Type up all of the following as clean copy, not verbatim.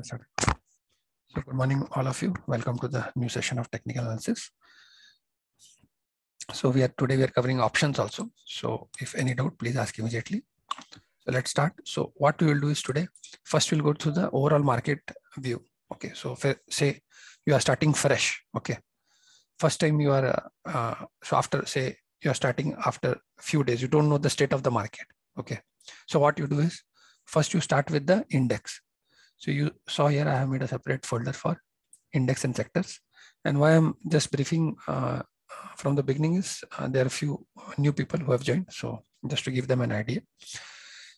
So good morning, all of you. Welcome to the new session of technical analysis. So today we are covering options also. So if any doubt, please ask immediately. So let's start. So what we will do is today, first we'll go through the overall market view. Okay. So say you are starting fresh. Okay. First time you are, so after say you are starting after a few days, you don't know the state of the market. Okay. So what you do is first you start with the index. So you saw here, I have made a separate folder for index and sectors. And why I'm just briefing from the beginning is there are a few new people who have joined. So just to give them an idea.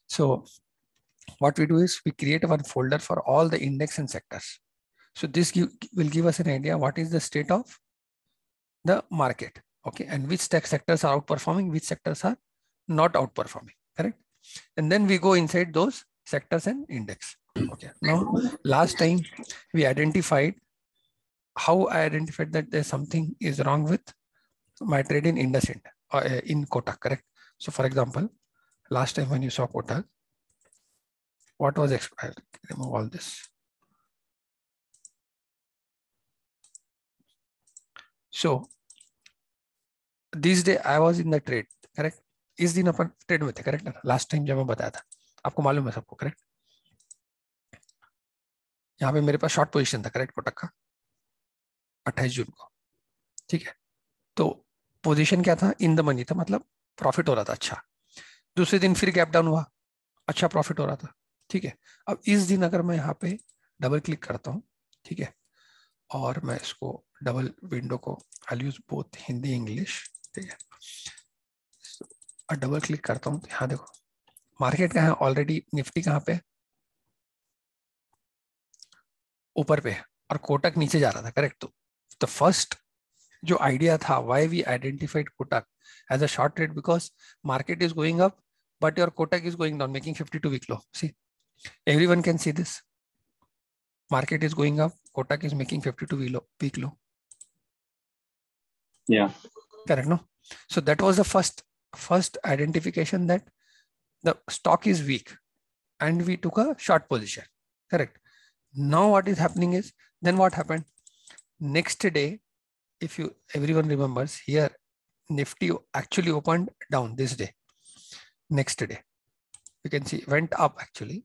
So what we do is we create one folder for all the index and sectors. So this will give us an idea what is the state of the market. Okay. And which sectors are outperforming, which sectors are not outperforming. Correct. And then we go inside those sectors and index. Okay. Now, last time we identified how I identified that there's something is wrong with my trade in IndusInd or in Kotak, correct? So for example, last time when you saw Kotak, what was expired? Remove all this. So this day I was in the trade, correct? इस दिन अपन trade में थे, correct ना? Last time जब मैं बताया था, आपको मालूम है सबको, करेक्ट? यहाँ पे मेरे पास शॉर्ट पोजीशन था, करेक्ट? कोटक का 28 जून को, ठीक है? तो पोजीशन क्या था? इन द मनी था, मतलब प्रॉफिट हो रहा था अच्छा। दूसरे दिन फिर गैप डाउन हुआ, अच्छा प्रॉफिट हो रहा था, ठीक है? अब इस दिन अगर मैं यहाँ पे डबल क्लिक करता हूँ, ठीक है, और मैं इसको डबल विंडो को आई यूज बोथ हिंदी इंग्लिश, ठीक है, और डबल क्लिक करता हूँ तो यहाँ देखो मार्केट कहाँ है ऑलरेडी, निफ्टी कहाँ पे, ऊपर पे, और कोटक नीचे जा रहा था, करेक्ट? तो द फर्स्ट जो आइडिया था, why we identified Kotak as a short trade, because market is going up but your Kotak is going down, making 52 week low. See, everyone can see this. Market is going up, Kotak is making 52 week low. Yeah. Correct, no? So that was the first identification that the stock is weak and we took a short position. Correct. Now what is happening is, then what happened? Next day, if everyone remembers, here Nifty actually opened down this day. Next day, you can see went up actually.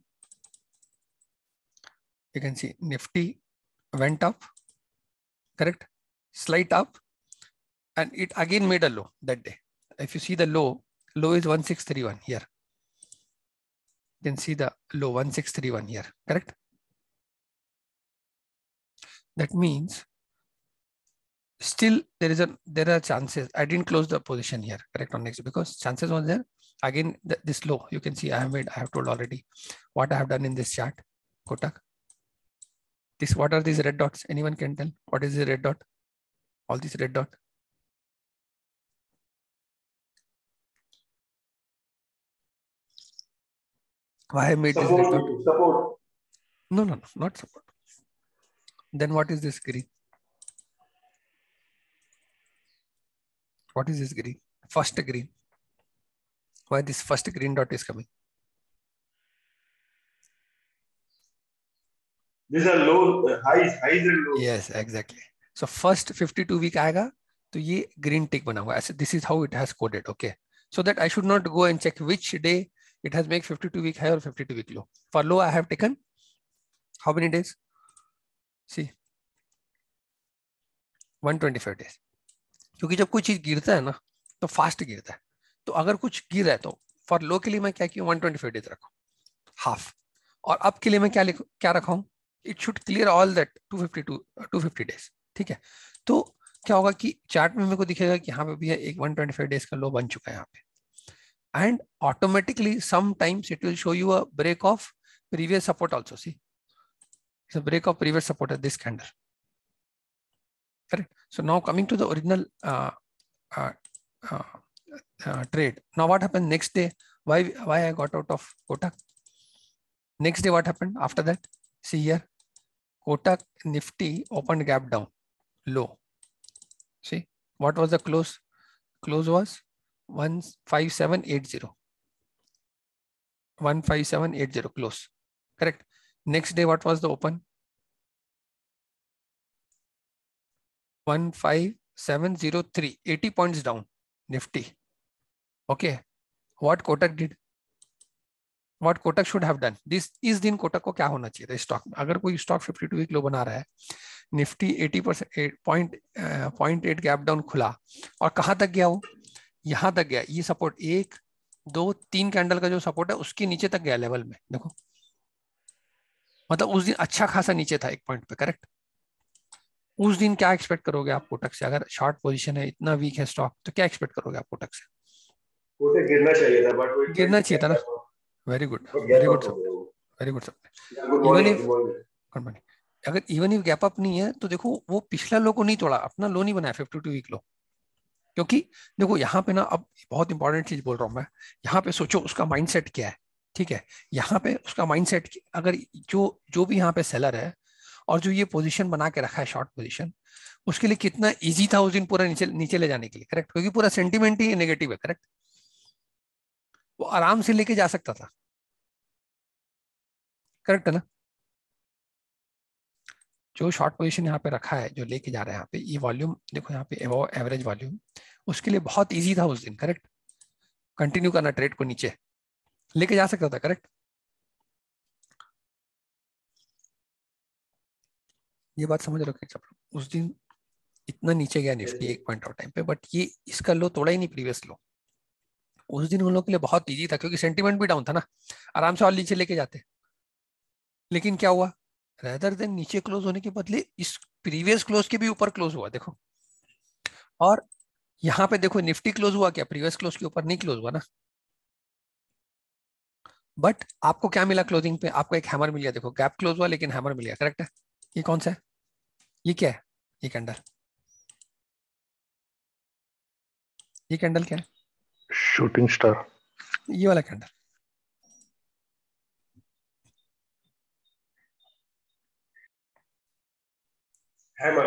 You can see Nifty went up, correct? Slight up, and it again made a low that day. If you see the low is 1631 here. You can see the low 1631 here, correct? That means still there are chances. I didn't close the position here, correct, on next, because chances was there. Again, this low, you can see I have told already what I have done in this chart, Kotak. What are these red dots? Anyone can tell what is the red dot? All these red dot. Why I made support, this red dot? Support. No, not support. Then what is this green? What is this green? First green. Why this first green dot is coming? These are low, highs and lows. Yes, exactly. So first 52 week आएगा तो ये green tick बना हुआ है. This is how it has coded. Okay. So that I should not go and check which day it has make 52 week high or 52 week low. For low I have taken how many days? See, 125 days. क्योंकि जब कोई चीज गिरता है ना तो fast गिरता है, तो अगर कुछ गिर रहा है तो फॉर लो के लिए मैं क्या किया, 125 डेज रखा हाफ, और अब के लिए मैं क्या रखा हूं, it should clear all that 250 days, ठीक है? तो क्या होगा कि चार्ट में मेरे को दिखेगा कि यहाँ पे भी है एक 125 डेज का लो बन चुका है यहाँ पे, and automatically sometimes it will show you a break of previous support also. See, it's a break of previous support at this candle. Correct. So now coming to the original trade. Now what happened next day? Why I got out of Kotak? Next day what happened after that? See here, Kotak Nifty opened gap down low. See, what was the close? Close was 15780. 15780 close. Correct. Next day, what was the open? 15703, 80 points down, Nifty. Okay, what Kotak did? What Kotak should have done? इस दिन कोटक को क्या होना चाहिए था stock में? अगर कोई स्टॉक 52 वीक लो बना रहा है, निफ्टी 80% 0.8 गैप डाउन खुला और कहां तक गया? वो यहां तक गया। ये सपोर्ट 1 2 3 कैंडल का जो सपोर्ट है उसके नीचे तक गया लेवल में, देखो। मतलब उस दिन अच्छा खासा नीचे था एक पॉइंट पे, करेक्ट। उस दिन क्या एक्सपेक्ट करोगे आप कोटक से? अगर शॉर्ट पोजीशन है, इतना वीक है स्टॉक, तो क्या एक्सपेक्ट करोगे आप कोटक से? कोटक गिरना चाहिए था, बट वो गिरना चाहिए था ना। Very good, very good sir, very good sir. Even if good morning, अगर इवन इफ गैप अप नहीं है तो देखो वो पिछला लो को नहीं तोड़ा, अपना लो नहीं बनाया 52 वीक लो। क्योंकि देखो यहाँ पे ना, अब बहुत इंपॉर्टेंट चीज बोल रहा हूँ मैं, यहाँ पे सोचो उसका माइंडसेट क्या है, ठीक है। यहाँ पे उसका माइंडसेट, अगर जो जो भी यहाँ पे सेलर है और जो ये पोजीशन बना के रखा है शॉर्ट पोजीशन, उसके लिए कितना इजी था उस दिन पूरा नीचे नीचे ले जाने के लिए, करेक्ट। क्योंकि पूरा सेंटीमेंट ही नेगेटिव है, करेक्ट। वो आराम से लेके जा सकता था, करेक्ट है ना। जो शॉर्ट पोजीशन यहाँ पे रखा है, जो लेके जा रहा है यहाँ पे, ये वॉल्यूम देखो यहाँ पे एवरेज वॉल्यूम, उसके लिए बहुत इजी था उस दिन, करेक्ट। कंटिन्यू करना ट्रेड को नीचे लेके जा सकता था, करेक्ट। ये बात समझ रहे हो क्या? उस दिन इतना नीचे गया निफ्टी एक पॉइंट ऑफ टाइम पे, बट ये इसका लो तोड़ा ही नहीं, प्रीवियस लो। उस दिन उन लोगों के लिए बहुत इजी था क्योंकि सेंटीमेंट भी डाउन था ना, आराम से और नीचे लेके जाते। लेकिन क्या हुआ? रेदर देन नीचे क्लोज होने के बदले इस प्रीवियस क्लोज के भी ऊपर क्लोज हुआ, देखो। और यहाँ पे देखो निफ्टी क्लोज हुआ क्या? प्रीवियस क्लोज के ऊपर नहीं क्लोज हुआ ना। बट आपको क्या मिला क्लोजिंग पे? आपको एक हैमर मिल गया, देखो गैप क्लोज हुआ लेकिन हैमर मिल गया, करेक्ट है। ये कौन सा है? ये क्या है? ये कैंडल, ये कैंडल क्या है? Shooting star. ये वाला कैंडल, हैमर।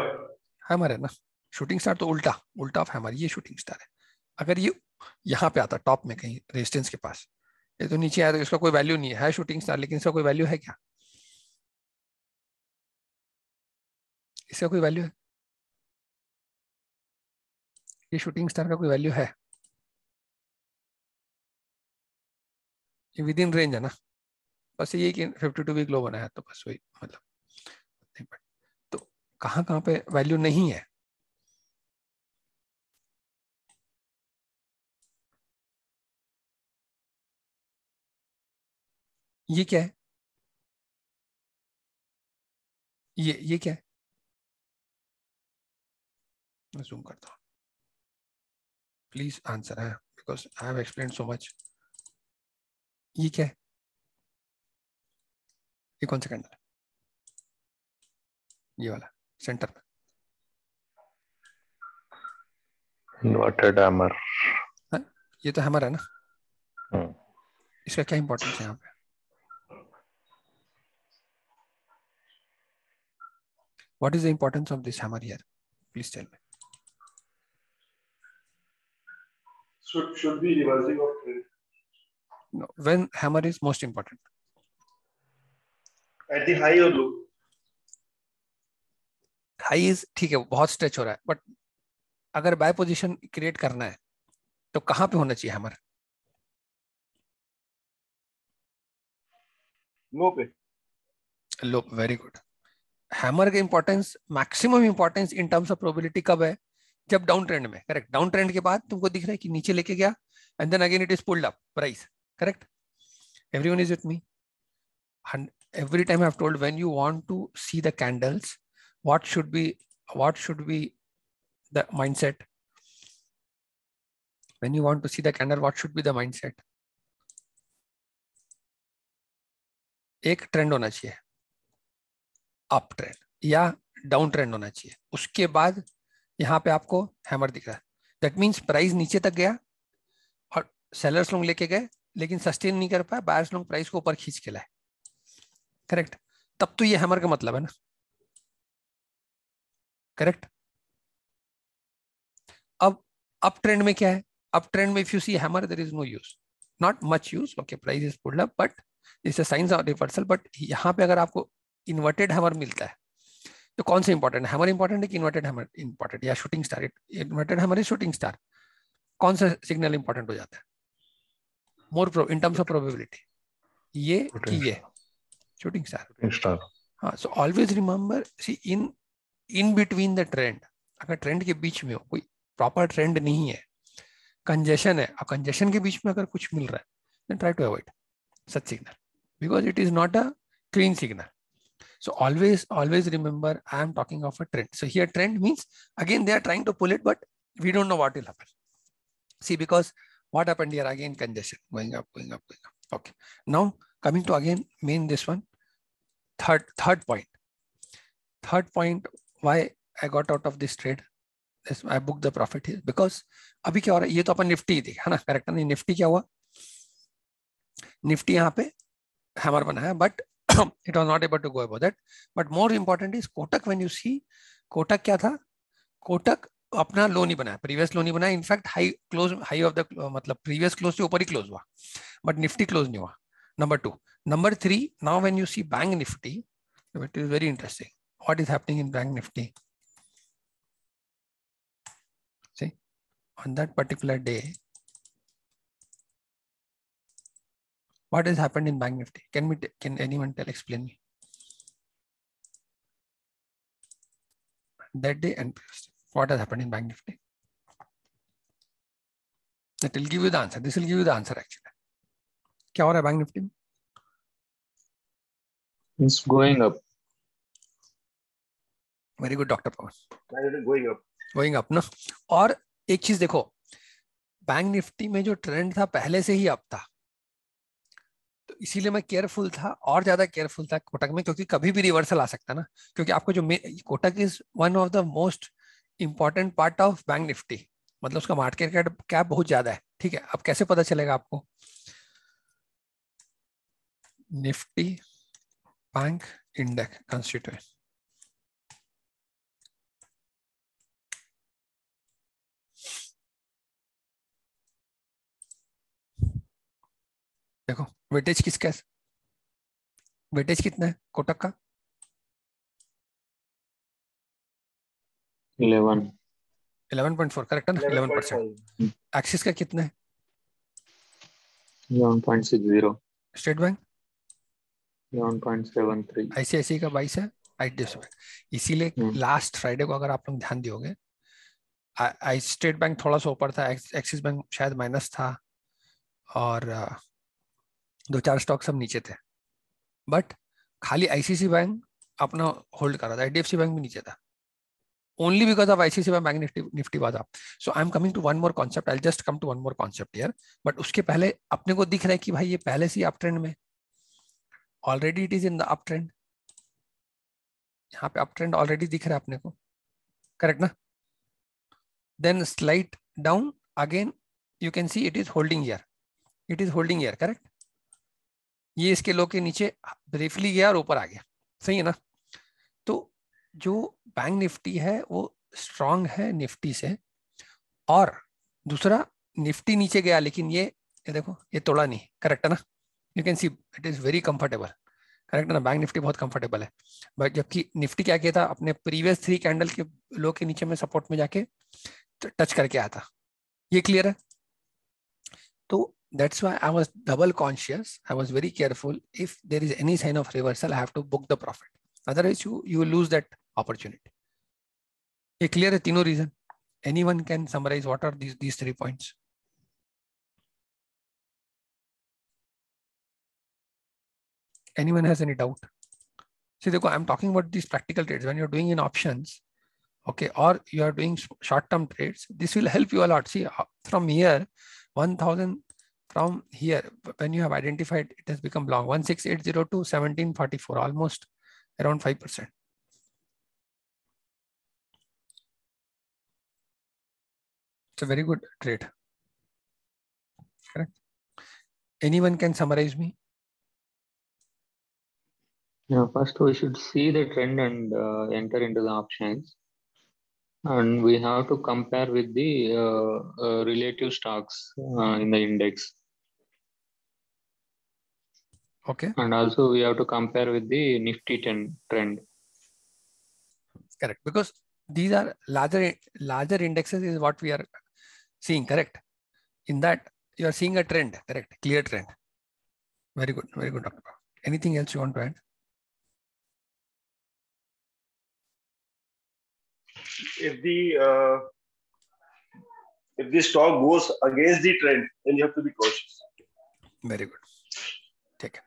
हैमर है ना। शूटिंग स्टार तो उल्टा उल्टा ऑफ हैमर, ये शूटिंग स्टार है। अगर ये यहाँ पे आता टॉप में कहीं रेजिस्टेंस के पास, ये तो नीचे आया तो इसका कोई वैल्यू नहीं है शूटिंग स्टार, लेकिन इसका कोई वैल्यू है क्या? इसका कोई वैल्यू है? ये शूटिंग स्टार का कोई वैल्यू है? ये विद इन रेंज है ना। बस ये कि 52 वीक लो बना है तो बस वही, मतलब तो कहाँ कहाँ पे वैल्यू नहीं है? ये क्या है? ये क्या है? मैं जूम करता हूँ, प्लीज आंसर है, because I have explained so much. ये क्या है? ये कौन सा कैंडल है? ये वाला सेंटर में, इन्वर्टेड हैमर। हाँ? ये तो हैमर है ना। इसका क्या इंपॉर्टेंस है यहाँ पे? What is the importance of this hammer here? Please tell me. Should be reversing of trend. No, when hammer is most important? At the high or low? High is ठीक है, बहुत स्ट्रेच हो रहा है, but अगर bye position create करना है तो कहां पे होना चाहिए हैमर? लो पे। लो, वेरी गुड। हैमर का importance, maximum importance in terms of probability कब है? जब डाउन ट्रेंड में, करेक्ट। डाउन ट्रेंड के बाद तुमको दिख रहा है कि नीचे लेके गया and then again it is pulled up price, correct. Everyone is with me? Every time I've told, when you want to see the candles, what should be the mindset? When you want to see the candle, what should be the mindset? एक trend होना चाहिए, up trend या down trend होना चाहिए, उसके बाद यहाँ पे आपको हैमर दिख रहा है। दैट मीन्स प्राइस नीचे तक गया और सेलर्स लोग लेके गए लेकिन सस्टेन नहीं कर पाए, बायर्स लोग प्राइस को ऊपर खींच के लाए, करेक्ट। तब तो ये हैमर का मतलब है ना, करेक्ट। अब अप ट्रेंड में क्या है? अप ट्रेंड में if you see hammer, there is no use, not much use. Okay, price is pulled up, but it's a signs of reversal, but यहाँ पे अगर आपको इन्वर्टेड हैमर मिलता है तो कौन सा इंपॉर्टेंट है, हैमर इंपॉर्टेंट है कि इन्वर्टेड हैमर इंपॉर्टेंट, या शूटिंग स्टार? इन्वर्टेड हैमर है शूटिंग स्टार, कौन सा सिग्नल इंपॉर्टेंट हो जाता है more in terms of probability, ये कि ये शूटिंग स्टार? Shooting star. हाँ, so always remember, see in between the trend, अगर ट्रेंड के बीच में हो, कोई प्रॉपर ट्रेंड नहीं है, कंजेशन है, और कंजेशन के बीच में अगर कुछ मिल रहा है, then try to avoid such signal because it is not a clean signal. So always remember, I am talking of a trend. So here trend means again they are trying to pull it, but we don't know what will happen. See, because what happened here, again congestion going up. Okay, now coming to again main this one, third point why I got out of this trade. I booked the profit here because अभी क्या हो रहा है, ये तो अपन Nifty देखा है ना, करेक्ट नहीं? निफ्टी क्या हुआ, निफ्टी यहाँ पे हैमर बना है, but it was not able to go above that. But more important is Kotak. When you see Kotak क्या था, Kotak अपना लो नहीं बनाया, प्रीवियस लो नहीं बनाया, इनफैक्ट हाई ऑफ द मतलब प्रीवियस क्लोज से ऊपर ही क्लोज हुआ, बट निफ्टी क्लोज नहीं हुआ. Number 2. Number 3, now when you see bank Nifty, it is very interesting what is happening in bank Nifty. See, on that particular day, what has happened in bank nifty? Can anyone explain me that day and what has happened in bank nifty? That will give you the answer. This will give you the answer actually. क्या हो रहा है bank Nifty में? It's going up. Very good, Dr. Pawan. Going up. ना. और एक चीज देखो, बैंक निफ्टी में जो ट्रेंड था पहले से ही अप था, तो इसीलिए मैं केयरफुल था, और ज्यादा केयरफुल था कोटक में, क्योंकि कभी भी रिवर्सल आ सकता ना. क्योंकि आपको जो Kotak is one of the most important part of bank Nifty, मतलब उसका मार्केट कैप बहुत ज्यादा है. ठीक है, अब कैसे पता चलेगा आपको? निफ्टी बैंक इंडेक्स कंस्टिट्यूएंट, देखो वेटेज किसका है, वेटेज कितना है कोटक का? 11.4, करेक्ट है ना? 11%. एक्सिस का कितना है? 11.60. State bank 11.73. आईसीआईसी का 22 है, IDFC बैंक. इसीलिए लास्ट फ्राइडे को अगर आप लोग ध्यान दियोगे, आई स्टेट बैंक थोड़ा सा ऊपर था, एक्सिस बैंक शायद माइनस था, और 2-4 स्टॉक सब नीचे थे, बट खाली आईसीसी बैंक अपना होल्ड कर रहा था, IDFC बैंक भी नीचे था, only because of ICICI Bank Nifty was up. So I'm coming to one more concept. I'll just come to one more concept here. But उसके पहले अपने को दिख रहा है कि भाई ये पहले से ही अप ट्रेंड में, already it is in the up trend. यहाँ पे अप ट्रेंड ऑलरेडी दिख रहा है अपने को, करेक्ट ना? Then slide down again, you can see it is holding here, it is holding here, correct? ये इसके लो के नीचे ब्रीफली गया और ऊपर आ गया, सही है ना? तो जो बैंक निफ्टी है वो स्ट्रांग है निफ्टी से, और दूसरा निफ्टी नीचे गया, लेकिन ये देखो ये तोड़ा नहीं, करेक्ट है ना? You can see it is very comfortable, correct है ना? बैंक निफ्टी बहुत कंफर्टेबल है, बट जबकि निफ्टी क्या किया था, अपने प्रीवियस 3 कैंडल के लो के नीचे में सपोर्ट में जाके टच करके आया था. ये क्लियर है? तो that's why I was double conscious, I was very careful. If there is any sign of reversal, I have to book the profit, otherwise you will lose that opportunity. ये clear है तीनों reason? Anyone can summarize what are these 3 points? Anyone has any doubt? See, देखो, I'm talking about these practical trades. When you're doing in options, okay, or you are doing short-term trades, this will help you a lot. See, from here, 1000, from here, when you have identified, it has become long. 1680 to 1744, almost around 5%. It's a very good trade. Correct? Anyone can summarize me? Yeah, first we should see the trend and enter into the options. And we have to compare with the relative stocks in the index. Okay. And also we have to compare with the Nifty trend. Correct. Because these are larger indexes is what we are seeing. Correct. In that you are seeing a trend. Correct. Clear trend. Very good. Very good, Dr. Anything else you want to add? If the stock goes against the trend, then you have to be cautious. Very good. Take it.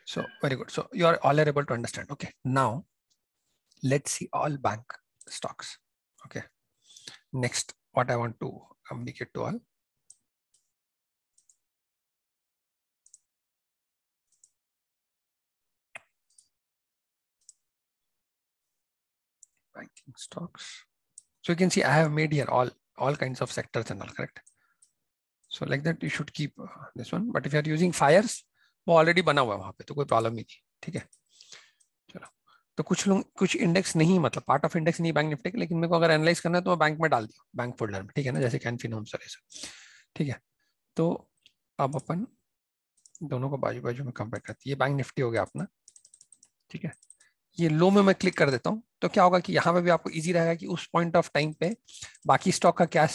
So very good. So you are all able to understand. Okay. Now let's see all bank stocks. Okay. Next, what I want to communicate to all. Banking stocks. So you can see I have made here all kinds of sectors and all, correct? So like that you should keep this one. But if you are using fires, वो already बना हुआ है वहाँ पे, तो कोई problem ही नहीं, ठीक है? चलो, तो कुछ इंडेक्स नहीं, मतलब पार्ट ऑफ इंडेक्स नहीं बैंक निफ्टी के, लेकिन मेरे को अगर एनालाइज करना है तो मैं बैंक में डाल दिया, बैंक फोल्डर में, ठीक है ना, जैसे कैन फिन होम्स और ऐसा, ठीक है? तो अब अपन दोनों को बाजू बाजू में कंपेयर करते हैं। ये बैंक निफ्टी हो गया अपना, ठीक है? ये लो में मैं क्लिक कर देता हूँ, तो क्या होगा कि यहाँ पे भी आपको इजी रहेगा कि उस पॉइंट ऑफ टाइम पे बाकी स्टॉक का क्या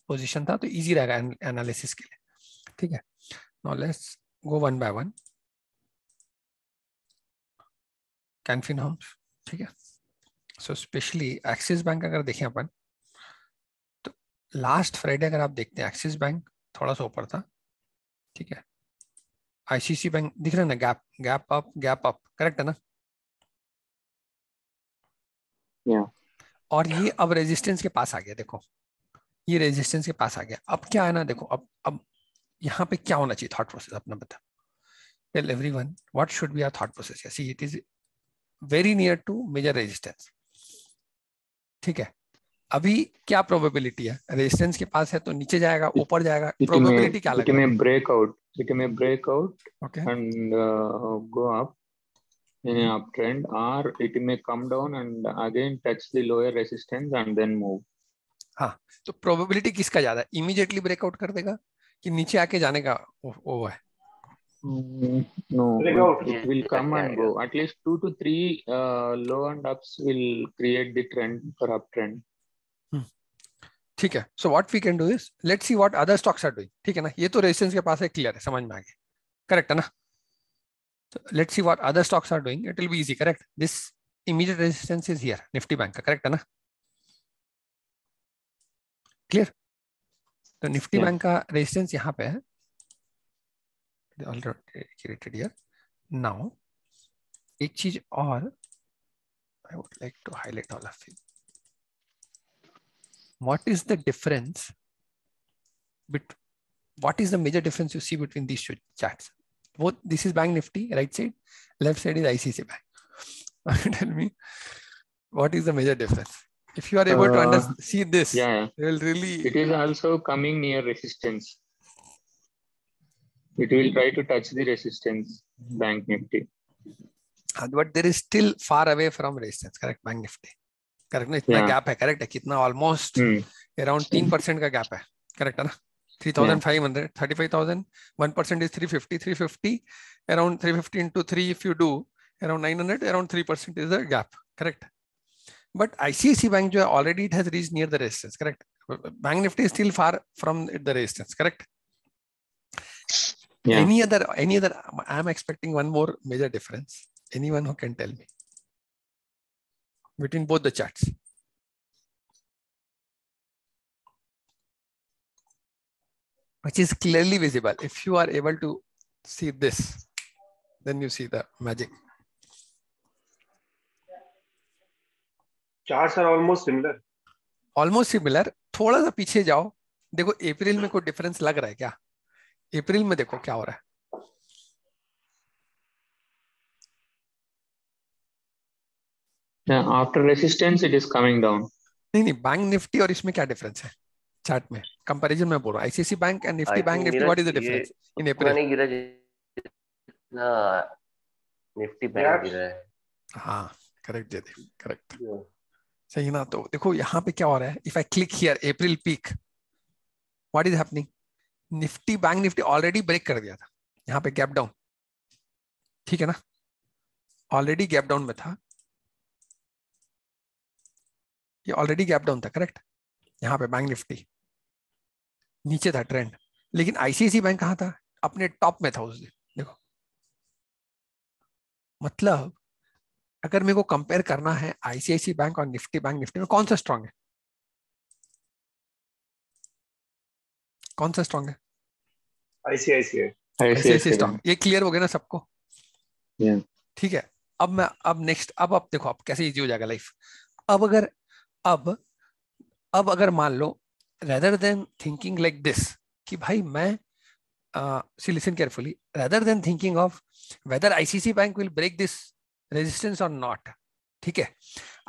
पोजीशन था, तो इजी रहेगा एनालिसिस के लिए, ठीक है? Now let's go one by one. Can Fin Homes, ठीक है? सो स्पेशली एक्सिस बैंक अगर देखें अपन, तो लास्ट फ्राइडे अगर आप देखते हैं एक्सिस बैंक थोड़ा सा ऊपर था, ठीक है? आईसीसी बैंक दिख रहा है ना, गैप अप, करेक्ट है ना? और ये अब रेजिस्टेंस के पास आ गया, देखो ये रेजिस्टेंस के पास आ गया। अब क्या है ना, देखो अब यहाँ पे क्या होना चाहिए थॉट प्रोसेस अपना बता। Tell everyone what should be our thought process. See it is very near to major resistance, ठीक है? अभी क्या प्रोबेबिलिटी है? रेजिस्टेंस के पास है तो नीचे जाएगा, ऊपर जाएगा, प्रोबेबिलिटी क्या लग रहा है? It may break out okay, and go up in an uptrend, or it may come down and again touch the lower resistance and then move. हाँ, तो प्रोबेबिलिटी किसका ज्यादा है? इमीडिएटली ब्रेकआउट कर देगा कि नीचे आके जाने का वो है? No, it will come and go. At least 2 to 3 low and ups will create the trend for uptrend. ठीक है? So what we can do is let's see what other stocks are doing, ठीक है ना? ये तो resistance के पास है, clear है, समझ में आ गया, करेक्ट है ना? तो let's see what other stocks are doing, it will be easy, correct? This immediate resistance is here, Nifty bank का, करेक्ट है ना? क्लियर? तो निफ्टी बैंक का रेजिस्टेंस यहाँ पे है, ऑलरेडी क्रिएटेड हियर। नाउ एक चीज और I would like to highlight all of you. What is the difference what is the major difference you see between these two charts? Both, this is Bank Nifty, right side, left side is ICICI Bank. Tell me, what is the major difference? If you are able to see this, you will really... It is also coming near resistance. It will try to touch the resistance, Bank Nifty. But there is still far away from resistance, correct? Bank Nifty. Correct ना? इतना gap है, correct है? कितना? Almost around 3% का gap है, correct है ना? 3,500, 35,000, 1% is 350, 350, around 350 into 3 if you do, around 900, around 3% is the gap, correct? But ICICI Bank जो है already it has reached near the resistance, correct? Bank Nifty is still far from the resistance, correct? Any other, I am expecting one more major difference. Anyone who can tell me between both the charts? Which is clearly visible. If you are able to see this, then you see the magic. Charts are almost similar. Almost similar. थोड़ा सा पीछे जाओ, देखो अप्रैल में कोई difference लग रहा है क्या? अप्रैल में देखो क्या हो रहा है। After resistance, it is coming down. नहीं, बैंक निफ्टी और इसमें क्या डिफरेंस है चार्ट में? कंपैरिजन में बोल रहा हूँ, ICICI bank and Nifty bank Nifty, what is the difference in April? नहीं गिरा जितना निफ्टी बैंक गिरा है। हाँ, करेक्ट जयदीप, करेक्ट, सही ना? तो देखो यहाँ पे क्या हो रहा है, if I click here April peak, what is happening? Nifty bank Nifty already break कर दिया था, यहाँ पे गैप डाउन, ठीक है ना, ऑलरेडी गैप डाउन में था, ये ऑलरेडी गैप डाउन था, करेक्ट। यहाँ पे बैंक निफ्टी नीचे था ट्रेंड, लेकिन आईसीआईसी बैंक कहाँ था, अपने टॉप में था उस दिन। देखो मतलब अगर मेरे को कंपेयर करना है आईसीआईसी बैंक और निफ्टी बैंक, निफ्टी में कौन सा स्ट्रांग है, कौन सा स्ट्रांग है? ICICI strong. ये क्लियर हो गया ना सबको? Yeah. ठीक है। अब नेक्स्ट, अब देखो अब कैसे इजी हो जाएगा लाइफ। अब अगर मान लो rather than thinking like this कि भाई मैं see listen carefully, rather than thinking of whether ICICI Bank will break this resistance or not, ठीक है,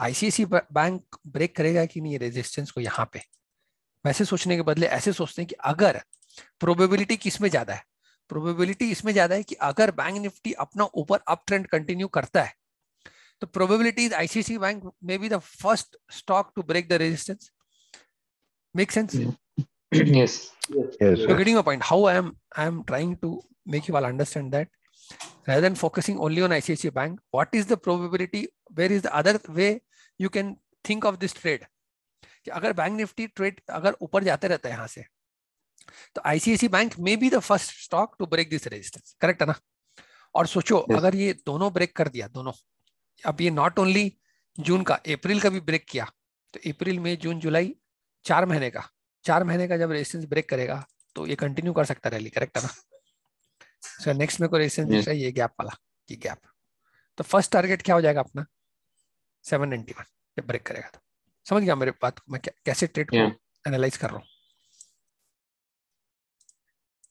ICICI बैंक ब्रेक करेगा कि नहीं रेजिस्टेंस को यहाँ पे, वैसे सोचने के बदले ऐसे सोचते हैं कि अगर प्रोबेबिलिटी किसमें ज्यादा है, प्रोबेबिलिटी इसमें ज्यादा है कि अगर बैंक निफ्टी अपना ऊपर अप ट्रेंड कंटिन्यू करता है तो probability is ICICI bank may be the first stock to break the resistance. Make sense? Yes. Yes, You're getting my point. How I am trying to make you all understand that rather than focusing only on ICICI Bank, what is the probability? Where is the other way you can think of this trade? कि अगर bank Nifty trade अगर ऊपर जाते रहता है यहाँ से तो ICICI bank may be the first stock to break this resistance, correct है ना? और सोचो Yes. अगर ये दोनों ब्रेक कर दिया, दोनों, अब ये नॉट ओनली जून का, अप्रैल का भी ब्रेक किया, तो अप्रैल मई जून जुलाई 4 महीने का, 4 महीने का जब रेजिस्टेंस ब्रेक करेगा तो ये कंटिन्यू कर सकता है रैली, करेक्ट है ना? सो नेक्स्ट में को रेजिस्टेंस दिख रहा है ये गैप वाला, ये गैप, तो फर्स्ट टारगेट क्या हो जाएगा अपना 791 जब ब्रेक करेगा। तो समझ गया मेरे बात को, मैं कैसे ट्रेड को एनालाइज कर रहा हूँ?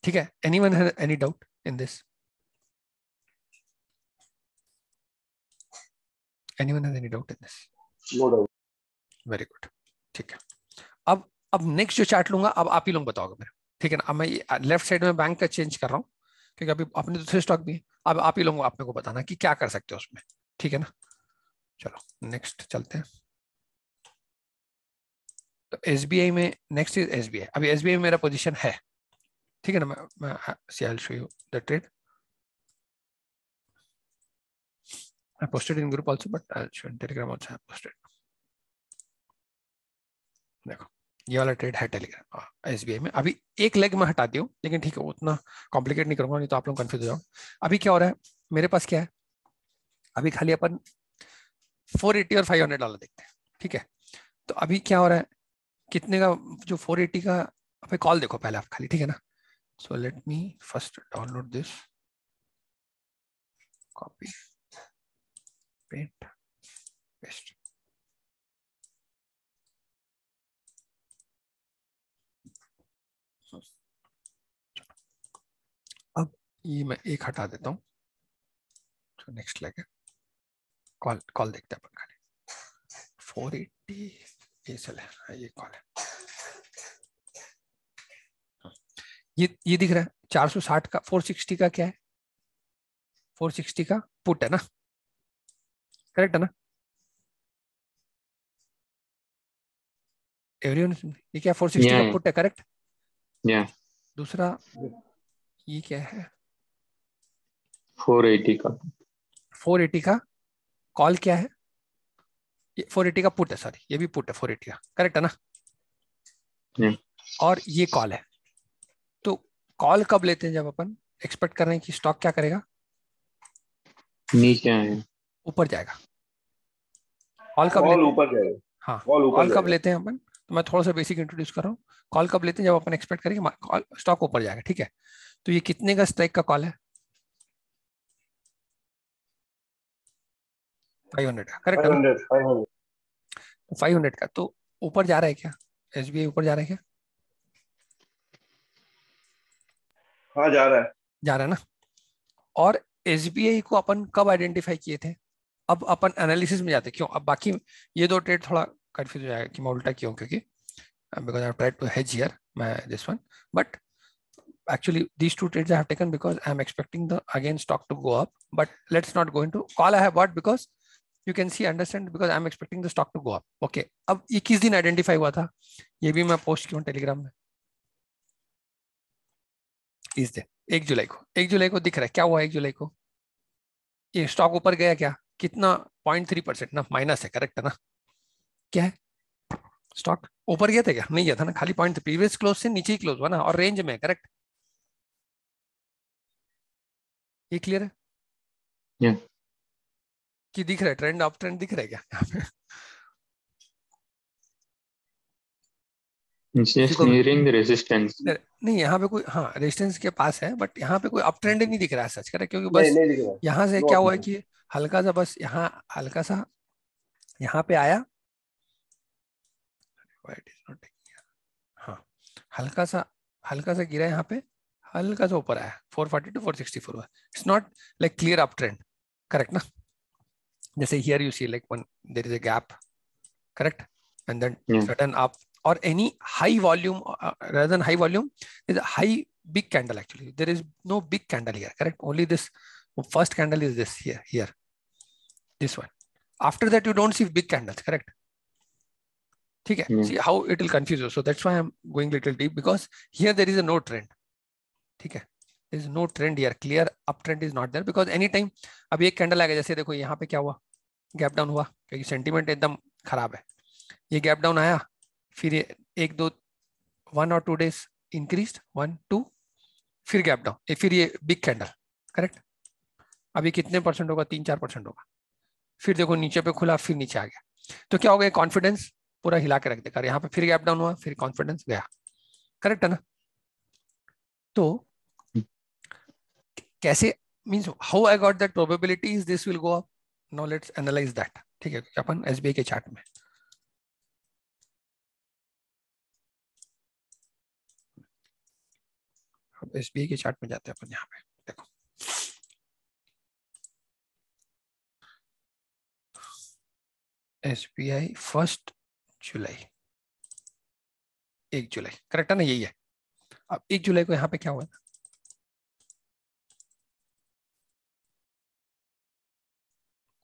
ठीक है, anyone have any doubt in this? Anyone have any doubt in this? No doubt. Very good, ठीक है। अब नेक्स्ट जो चार्ट लूंगा अब आप ही लोग बताओगे मेरे, ठीक है ना? अब मैं लेफ्ट साइड में बैंक का चेंज कर रहा हूँ क्योंकि अभी अपने दूसरे स्टॉक भी है, अब आप ही लोग आप मेरे को बताना कि क्या कर सकते हो उसमें, ठीक है ना? चलो नेक्स्ट चलते हैं। तो एसबीआई में नेक्स्ट इज एसबीआई। अभी एसबीआई में मेरा पोजीशन है, ठीक है ना? मैं see I will show you the trade. I posted in group also, but I'll show in Telegram also I posted. देखो ये वाला ट्रेड है टेलीग्राम एसबीआई में। अभी एक लेग में हटा दियो, लेकिन ठीक है उतना कॉम्प्लिकेट नहीं करूंगा, नहीं तो आप लोग कंफ्यूज हो जाओ। अभी क्या हो रहा है मेरे पास, क्या है अभी खाली अपन 480 और $500 देखते हैं, ठीक है? तो अभी क्या हो रहा है, कितने का जो 480 का, अभी कॉल देखो पहले आप खाली, ठीक है ना? So let me first download this, copy paste paste. अब ये मैं एक हटा देता हूँ, तो नेक्स्ट लेग है कॉल देखते हैं अपन खाली 480 ये चले, ये कॉल है, ये दिख रहा है 460 का, 460 का क्या है, 460 का पुट है ना, करेक्ट है ना? एवरीवन ये क्या 460 का पुट है, करेक्ट? दूसरा ये क्या है 480 का, 480 का कॉल क्या है, ये 480 का पुट है, सॉरी ये भी पुट है 480 का, करेक्ट है ना? और ये कॉल है, तो कॉल कब लेते हैं जब अपन एक्सपेक्ट कर रहे हैं कि स्टॉक क्या करेगा, नीचे आए, ऊपर जाएगा। कॉल कब ऊपर जाएगा? हाँ, कॉल कब लेते हैं अपन, तो मैं थोड़ा सा बेसिक इंट्रोड्यूस कर रहा हूँ। कॉल कब लेते हैं जब अपन एक्सपेक्ट करेंगे स्टॉक ऊपर जाएगा, ठीक है? तो ये कितने का स्ट्राइक का कॉल है, 500 का, करेक्ट है ना? 500 का, तो ऊपर जा रहा है क्या एसबीआई, ऊपर जा रहा है क्या? हाँ जा रहा है ना? और एसबीआई को अपन कब आइडेंटिफाई किए थे? अब अपन एनालिसिस में जाते, क्यों? अब बाकी ये दो ट्रेड थोड़ा कंफ्यूज हो जाएगा कि मैं उल्टा क्यों, क्योंकि because I tried to hedge here मैं this one, but actually these two trades I have taken because I am expecting the again stock to go up, but let's not go into call I have bought because you can see understand because I am expecting the stock to go up. Okay, अब ये किस दिन identify हुआ था, ये भी मैं post किया टेलीग्राम में, इस दिन 1 जुलाई को। 1 जुलाई को दिख रहा है क्या हुआ 1 जुलाई को, ये स्टॉक ऊपर गया क्या, कितना 0.3% ना, माइनस है, करेक्ट है ना, क्या है, स्टॉक ऊपर गया था क्या, नहीं गया था ना, खाली पॉइंट, प्रीवियस क्लोज से नीचे ही क्लोज हुआ ना, और रेंज में, करेक्ट, ये क्लियर है Yeah. कि दिख रहा है ट्रेंड, अप ट्रेंड दिख रहा है क्या यहाँ पे? It's just nearing the resistance. नहीं यहाँ पे कोई, हाँ रेजिस्टेंस के पास है, बट यहाँ पे कोई अप ट्रेंड नहीं दिख रहा है सच, करेक्ट, क्योंकि बस नहीं दिख रहा है। यहाँ से No क्या हुआ है uptrend. कि हल्का सा, बस यहाँ हल्का सा यहाँ पे आया, हाँ हल्का सा गिरा यहाँ पे, हल्का सा ऊपर आया, 440 to 464 हुआ, it's not like clear up trend, correct ना, जैसे here you see like one there is a gap, correct, and then sudden up, or any high volume, rather than high volume, is a high big candle actually. There is no big candle here, correct? Only this first candle is this here, this one. After that, you don't see big candles, correct? Okay, see how it will confuse you. So that's why I'm going little deep, because here there is a no trend. Okay, there is no trend here. Clear uptrend is not there, because anytime अभी एक candle आएगा, जैसे देखो यहाँ पे क्या हुआ, gap down हुआ, क्योंकि सेंटीमेंट एकदम खराब है, ये गैप डाउन आया, फिर ये 1 or 2 days इंक्रीज 1 2, फिर गैप डाउन, फिर ये बिग कैंडल, करेक्ट, अभी कितने परसेंट होगा, 3-4% होगा, फिर देखो नीचे पे खुला, फिर नीचे आ गया, तो क्या हो गया, कॉन्फिडेंस पूरा हिला के रख देगा, यहाँ पे फिर गैप डाउन हुआ, फिर कॉन्फिडेंस गया, करेक्ट है ना, तो कैसे, means how I got that probability is this will go up, now let's analyse that, ठीक है, अपन एसबीआई के चार्ट में, एसबीआई के चार्ट में जाते हैं अपन, यहाँ पे देखो, एसबीआई 1 जुलाई, 1 जुलाई, करेक्ट है ना, यही है, अब 1 जुलाई को यहाँ पे क्या हुआ,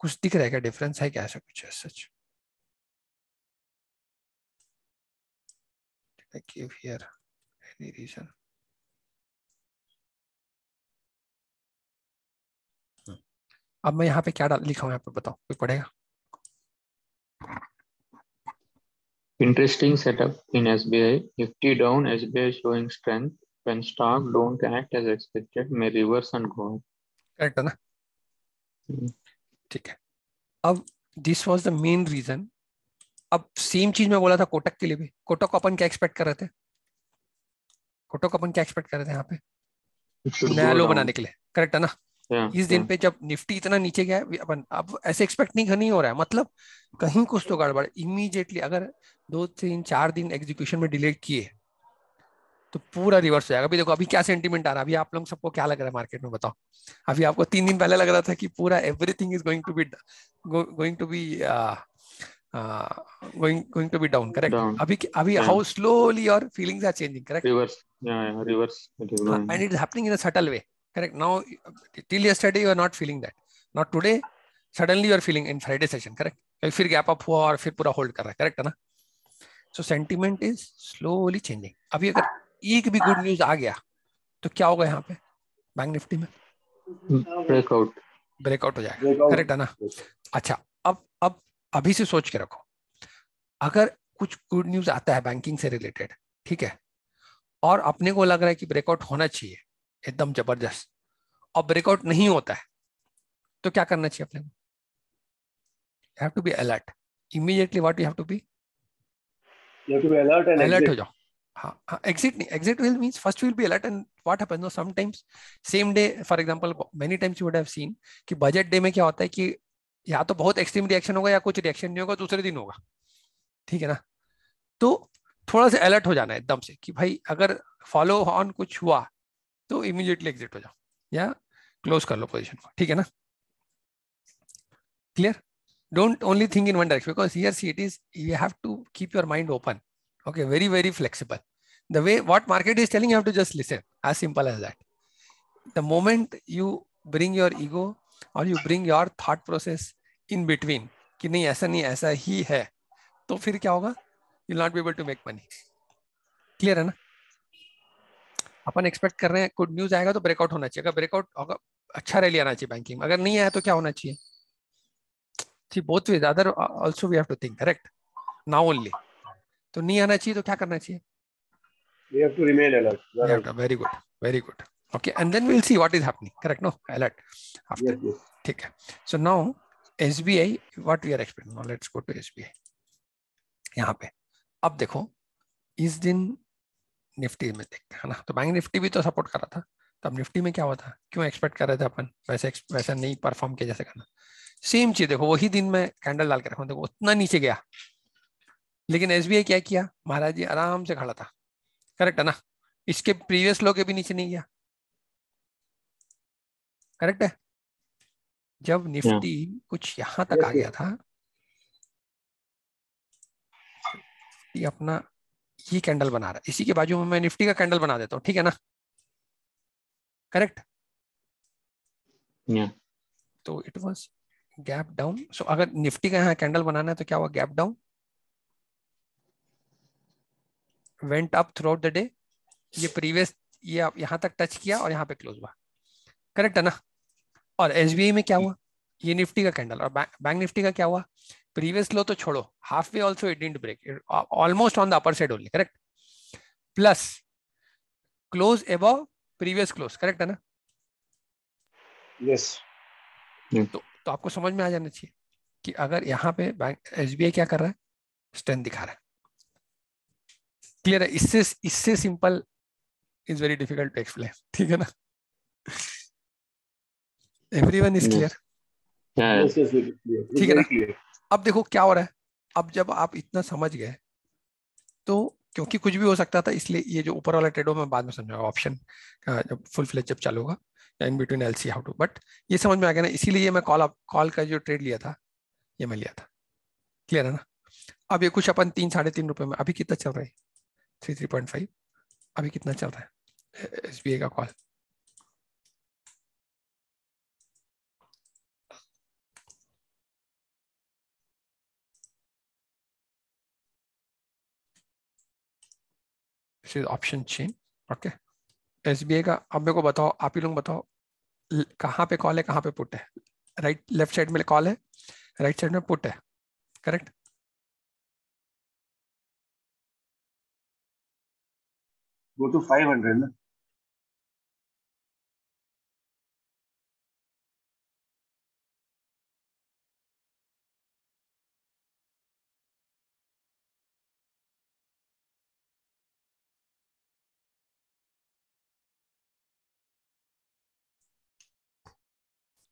कुछ दिख रहा है क्या, डिफरेंस है क्या, ऐसा कुछ है सच, give here any reason, अब मैं यहाँ पे क्या लिखा हूँ, यहाँ पे बताओ, कोई पढ़ेगा, Interesting setup in SBI. Nifty down, SBI showing strength. When stock don't act as expected, may reverse and go up. Correct है ना, ठीक है, अब this was the main reason, अब सेम चीज मैं बोला था कोटक के लिए भी, कोटक को अपन क्या एक्सपेक्ट कर रहे थे, कोटक को अपन क्या एक्सपेक्ट कर रहे थे यहाँ पे, नया लो बनाने के लिए, करेक्ट है ना, इस दिन पे जब निफ्टी इतना नीचे गया, अपन अब ऐसे एक्सपेक्ट नहीं हो रहा है, मतलब कहीं कुछ तो गड़बड़, इमीडिएटली अगर 2-3-4 दिन एग्जीक्यूशन में डिले किए तो पूरा रिवर्स हो जाएगा। अभी देखो अभी क्या सेंटीमेंट आ रहा है, अभी आप लोग सबको क्या लग रहा है मार्केट में, बताओ, अभी आपको 3 दिन पहले लग रहा था कि पूरा everything is going to be down, correct, अभी how slowly your feelings are changing, correct, reverse and it is happening in a subtle way, correct, now till yesterday you are not feeling that, not today suddenly you are feeling in Friday session, correct, फिर gap up हुआ और फिर पूरा hold कर रहा है, correct है ना, सो सेंटीमेंट इज स्लोली चेंजिंग। अभी अगर एक भी गुड न्यूज आ गया तो क्या होगा यहाँ पे बैंक निफ्टी में, ब्रेकआउट हो जाएगा, करेक्ट है ना। अच्छा अब अभी से सोच के रखो, अगर कुछ गुड न्यूज आता है बैंकिंग से रिलेटेड, ठीक है, और अपने को लग रहा है कि ब्रेकआउट होना चाहिए एकदम जबरदस्त, और ब्रेकआउट नहीं होता है, तो क्या करना चाहिए अपने को, you have to be alert immediately, what you have to be alert and alert exit. हो जाओ, हाँ exit will means first you will be alert, and what happens, no, sometimes same day, for example many times you would have seen कि budget day में क्या होता है कि या तो बहुत एक्सट्रीम रिएक्शन होगा या कुछ रिएक्शन नहीं होगा, दूसरे दिन होगा, ठीक है ना, तो थोड़ा सा अलर्ट हो जाना है एकदम से कि भाई अगर फॉलो ऑन कुछ हुआ तो इमीडिएटली एग्जिट हो जाओ या क्लोज कर लो पोजीशन को, ठीक है ना, clear, don't only think in one direction, because here see it is, you have to keep your mind open, okay, very flexible, the way what market is telling you have to just listen, as simple as that. The moment you bring your ego or you bring your thought process in between कि नहीं ऐसा नहीं ऐसा ही है, तो फिर क्या होगा, you will not be able to make money, clear है ना। अपन एक्सपेक्ट कर रहे हैं गुड न्यूज आएगा तो ब्रेकआउट होना चाहिए, अगर ब्रेकआउट होगा अच्छा रैली आना चाहिए बैंकिंग में, अगर नहीं आया तो क्या होना चाहिए? See, both ways, other also we have to think, correct? Now only. तो नहीं आना चाहिए तो क्या करना चाहिए? We have to remain alert. You have to, very good, very good. Okay, and then we'll see what is happening. Correct? No, alert. After. Yes, yes. ठीक है. So now SBI, what we are expecting? Now let's go to SBI. यहाँ पे अब देखो इस दिन Nifty में देखते हैं ना, तो बैंक निफ्टी भी तो सपोर्ट कर रहा था, तो अब निफ्टी में क्या हुआ था? क्यों एक्सपेक्ट कर रहे थे अपन वैसा नहीं परफॉर्म किया जैसे करना? सेम चीज देखो, वही दिन में कैंडल डाल के रखा, देखो उतना नीचे गया, लेकिन एसबीआई क्या किया महाराज जी, आराम से खड़ा था। करेक्ट है ना? इसके प्रीवियस लो के भी नीचे नहीं गया। करेक्ट है? जब निफ्टी कुछ यहां तक आ गया था, ये अपना ये कैंडल बना रहा है, इसी के बाजू में मैं निफ्टी का कैंडल बना देता हूँ, ठीक है ना? करेक्ट? तो इट वाज गैप डाउन। सो अगर निफ्टी का यहाँ कैंडल बनाना है तो क्या हुआ? Gap down, went up through out the day, ये प्रीवियस ये यहां तक टच किया और यहाँ पे क्लोज हुआ। करेक्ट है ना? और एसबीआई में क्या हुआ? ये निफ्टी का कैंडल, और बैंक निफ्टी का क्या हुआ? प्रीवियस लो तो छोड़ो, half way also it didn't break, almost on the upper side only. Correct? Plus close above previous close. Correct है ना? यस। तो आपको समझ में आ जाना चाहिए कि अगर यहाँ पे बैंक एसबीआई क्या कर रहा है, स्ट्रेंथ दिखा रहा है। क्लियर है? इससे simple is very difficult to explain. ठीक है ना? Everyone is clear? ठीक है ना? अब देखो क्या हो रहा है, अब जब आप इतना समझ गए तो क्योंकि कुछ भी हो सकता था, इसलिए ये जो ऊपर वाला ट्रेड हो मैं बाद में समझाऊंगा, ऑप्शन जब फुल फ्लेज जब चालू होगा, या in between LC how to, but ये समझ में आ गया ना, इसीलिए मैं कॉल का जो ट्रेड लिया था ये मैं लिया था। क्लियर है ना? अब ये कुछ अपन 3-3.5 रुपए में, अभी कितना चल रहा है? 3.5। अभी कितना चल रहा है एसबीआई का call? Option chain. Okay, SBI का अब मेरे को बताओ, आप ही लोग बताओ कहाँ पे कॉल है, कहाँ पे पुट है? राइट लेफ्ट साइड में कॉल है, राइट साइड में पुट है। करेक्ट? Go to 500 ना?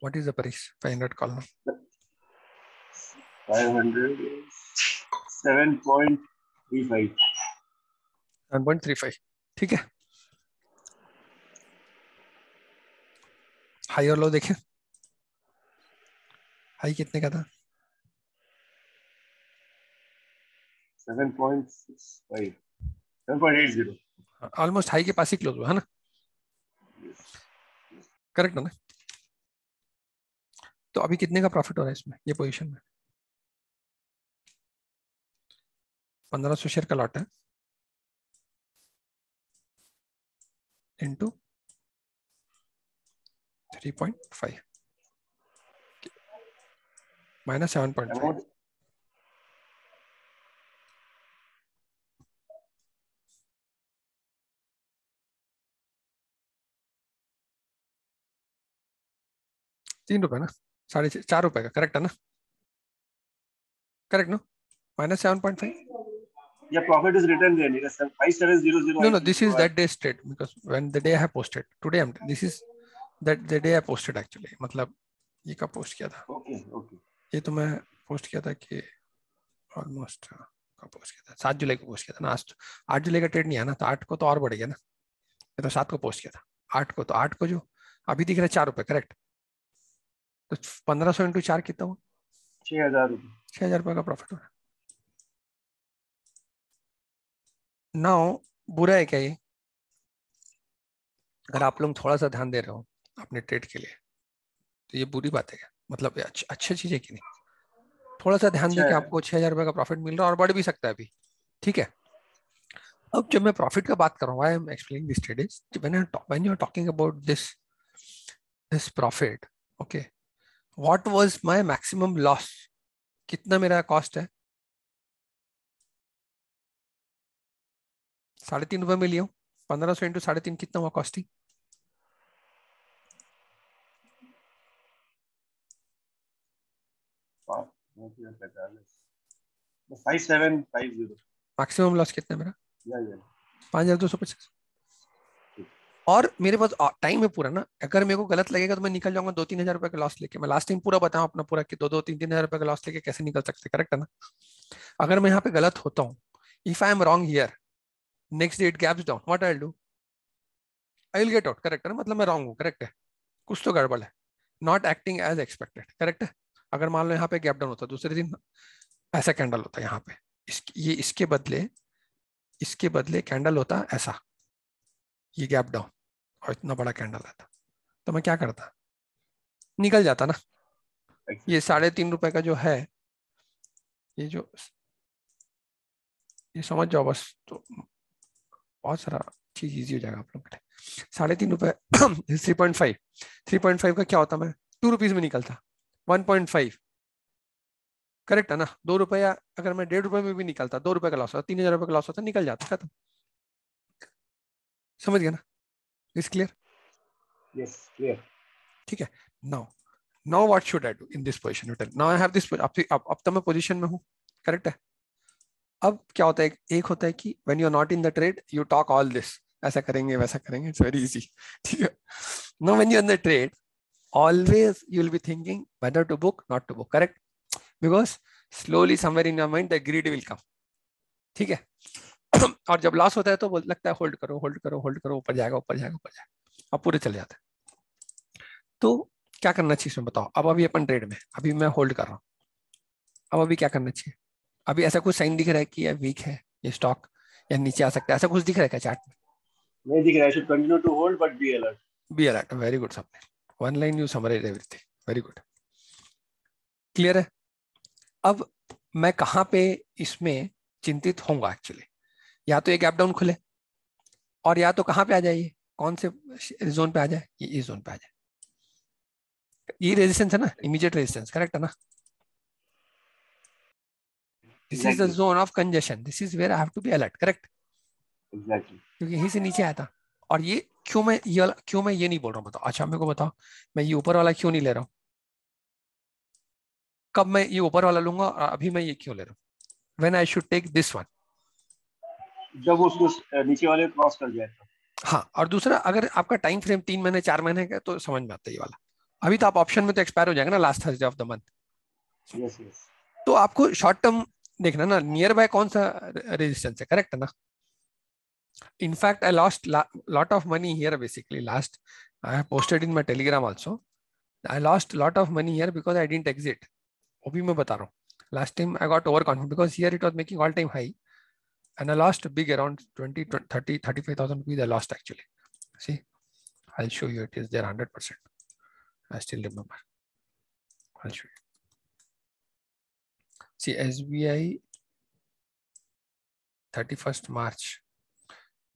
What is the price? 500 call now. 500 is 7.35. 7.35। ठीक है, हाई और लो देखें। हाई कितने का था? 7.65, 7.80। ऑलमोस्ट हाई के पास ही क्लोज हुआ है ना? करेक्ट है ना? तो अभी कितने का प्रॉफिट हो रहा है इसमें, ये पोजीशन में? 1500 शेयर का लॉट है, इनटू 3.5 माइनस 7.5। ₹3 ना, 4.5 रुपए का। करेक्ट है ना? Correct no? Minus 7.5। Yeah, profit is written there. 5700. No, this is that day's trade, because when the day I have posted today, this is that the day I posted actually। मतलब ये कब post किया था? Okay, okay. ये तो मैं post किया था कि ऑलमोस्ट कब पोस्ट किया था? 7 जुलाई को पोस्ट किया था ना। आज 8 जुलाई का ट्रेड नहीं आया ना, तो 8 को तो और बढ़ गया ना। ये तो 7 को पोस्ट किया था, 8 को। तो 8 को जो अभी दिख रहा है 4 रुपए। करेक्ट? तो 1500 इंटू 4 कितना हुआ? 6000 रुपए। 6000 रुपए का प्रॉफिट हो रहा है। नाउ बुरा है क्या ये? अगर आप लोग थोड़ा सा ध्यान दे रहे हो अपने ट्रेड के लिए, तो ये बुरी बात है क्या? मतलब अच्छी चीज है कि नहीं? थोड़ा सा ध्यान दे कि आपको 6000 रुपए का प्रॉफिट मिल रहा है और बढ़ भी सकता है अभी। ठीक है? अब जब मैं प्रॉफिट का बात कर रहा हूँ, I am explaining this trade is when you are talking about this this profit, okay, what was my maximum loss, कितना मेरा कॉस्ट है, 3.5 रुपए में लिया हूँ, 1500 इंटू 3.5 कितना हुआ कॉस्टिंग? 5750. मैक्सिमम लॉस कितना है मेरा? Yeah. 5250। और मेरे पास टाइम है पूरा ना, अगर मेरे को गलत लगेगा तो मैं निकल जाऊंगा 2-3 हजार रुपए का लॉस लेके। मैं लास्ट टाइम पूरा बताऊं अपना पूरा कि 2-3 हजार रुपए का लॉस लेके कैसे निकल सकते, करेक्ट है ना? अगर मैं यहाँ पे गलत होता हूँ, if I am wrong here, next date gaps down, what I will do? I will get out, correct है ना? मतलब मैं रॉन्ग हूँ, करेक्ट है, कुछ तो गड़बड़ है, not acting as expected, correct है? अगर मान लो यहाँ पे गैप डाउन होता, दूसरे दिन ऐसा कैंडल होता यहाँ पे, ये इसके बदले कैंडल होता ऐसा, ये गैप डाउन और इतना बड़ा कैंडल आता, तो मैं क्या करता? निकल जाता ना। ये 3.5 रुपए का जो है, ये समझ जाओ बस, तो बहुत सारा चीज इजी हो जाएगा आप लोग के लिए। 3.5 रुपए 3.5 का क्या होता? मैं 2 रुपीज में निकलता, 1.5, करेक्ट है ना? 2 रुपया अगर मैं 1.5 रुपए में भी निकलता, 2 रुपए का लॉस होता, 3,000 रुपए का लॉस होता, निकल जाता, खत्म। समझ गया ना? Is clear? Yes, clear. ठीक है। Now what should I do in this position? Now I have this, अब तो मैं पोजीशन में हूँ, करेक्ट है? अब क्या होता है, एक होता है कि when you are not in the trade you talk all this, ऐसा करेंगे वैसा करेंगे, इट्स वेरी इजी, ठीक है? Now when you are in the trade, always you will be thinking whether to book, not to book, correct? Because slowly somewhere in your mind the greed will come, ठीक है? और जब loss होता है तो लगता है होल्ड करो होल्ड करो होल्ड करो, ऊपर जाएगा ऊपर जाएगा ऊपर जाएगा, अब पूरे चले जाते हैं। तो क्या करना चाहिए इसमें बताओ? अब अभी अपन ट्रेड में, अभी मैं होल्ड कर रहा हूँ, अब अभी क्या करना चाहिए? अभी ऐसा कुछ साइन दिख रहा है कि ये वीक है ये स्टॉक, या नीचे आ सकता है, ऐसा कुछ दिख रहा है क्या चार्ट में? नहीं दिख रहा है। I should continue to hold but be alert. Be alert, very good सबने, one line you summarise everything, very good, clear है? अब मैं कहां पे इसमें चिंतित होऊंगा एक्चुअली? या तो ये गैप डाउन खुले, और या तो कहां पे आ जाए, कौन से जोन पे आ जाए? ये इस जोन पे आ जाए, ये रेजिस्टेंस है ना, इमीडिएट रेजिस्टेंस, करेक्ट है ना? This is the Exactly. Zone of congestion, this is where I have to be alert, correct? Exactly. क्योंकि यहीं से नीचे आया था। और ये क्यों मैं ये नहीं बोल रहा हूँ बताओ? अच्छा मेरे को बताओ, मैं ये ऊपर वाला क्यों नहीं ले रहा हूँ? कब मैं ये ऊपर वाला लूंगा और अभी मैं ये क्यों ले रहा हूँ? When I should take this one, जब उसको नीचे वाले क्रॉस कर जाए तो। हाँ। और दूसरा, अगर आपका टाइम फ्रेम 3 महीने 4 महीने का तो समझ में आता है ये वाला, अभी तो आप ऑप्शन में तो एक्सपायर हो जाएगा ना last Thursday of the month, Yes, yes. तो आपको शॉर्ट टर्म देखना ना, नियर बाय कौन सा रेजिस्टेंस है, करेक्ट है ना? In fact I lost lot of money here basically, last I have posted in my Telegram also, I lost lot of money here because I didn't exit. वो भी मैं बता रहा हूँ, last time I got over confident because here it was making all time high and I lost big, around 20, 30, 35,000 rupees I lost actually. See, I'll show you, it is there 100%. I still remember. I'll show you. See, SBI 31st March.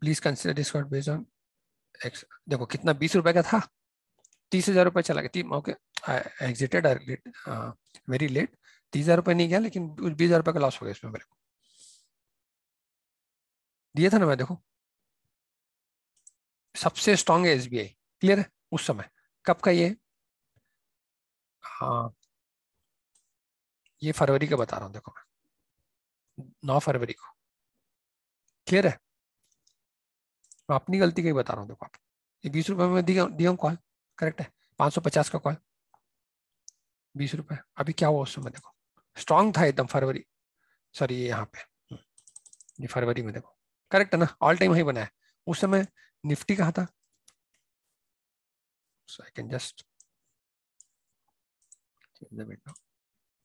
Please consider discount based on X. देखो कितना 20 रुपए का था, 30,000 रुपए चला गया। Okay, I exited very late, 30,000 रुपए नहीं गया, लेकिन 20,000 रुपए का लॉस हो गया इसमें मेरे को, दिया था ना मैं, देखो सबसे स्ट्रॉन्ग है SBI, क्लियर है? उस समय कब का ये? हाँ, ये फरवरी का बता रहा हूँ, देखो मैं 9 फरवरी को, क्लियर है? मैं अपनी गलती का ही बता रहा हूँ, देखो आप, ये 20 रुपए में दिया हूँ कॉल, करेक्ट है? 550 का कॉल, 20 रुपए। अभी क्या हुआ उस समय देखो, स्ट्रॉन्ग था एकदम फरवरी, सॉरी ये यहाँ पे, ये फरवरी में देखो, करेक्ट है ना? ऑल टाइम हाई बनाया उस समय। निफ्टी कहा था, so I can just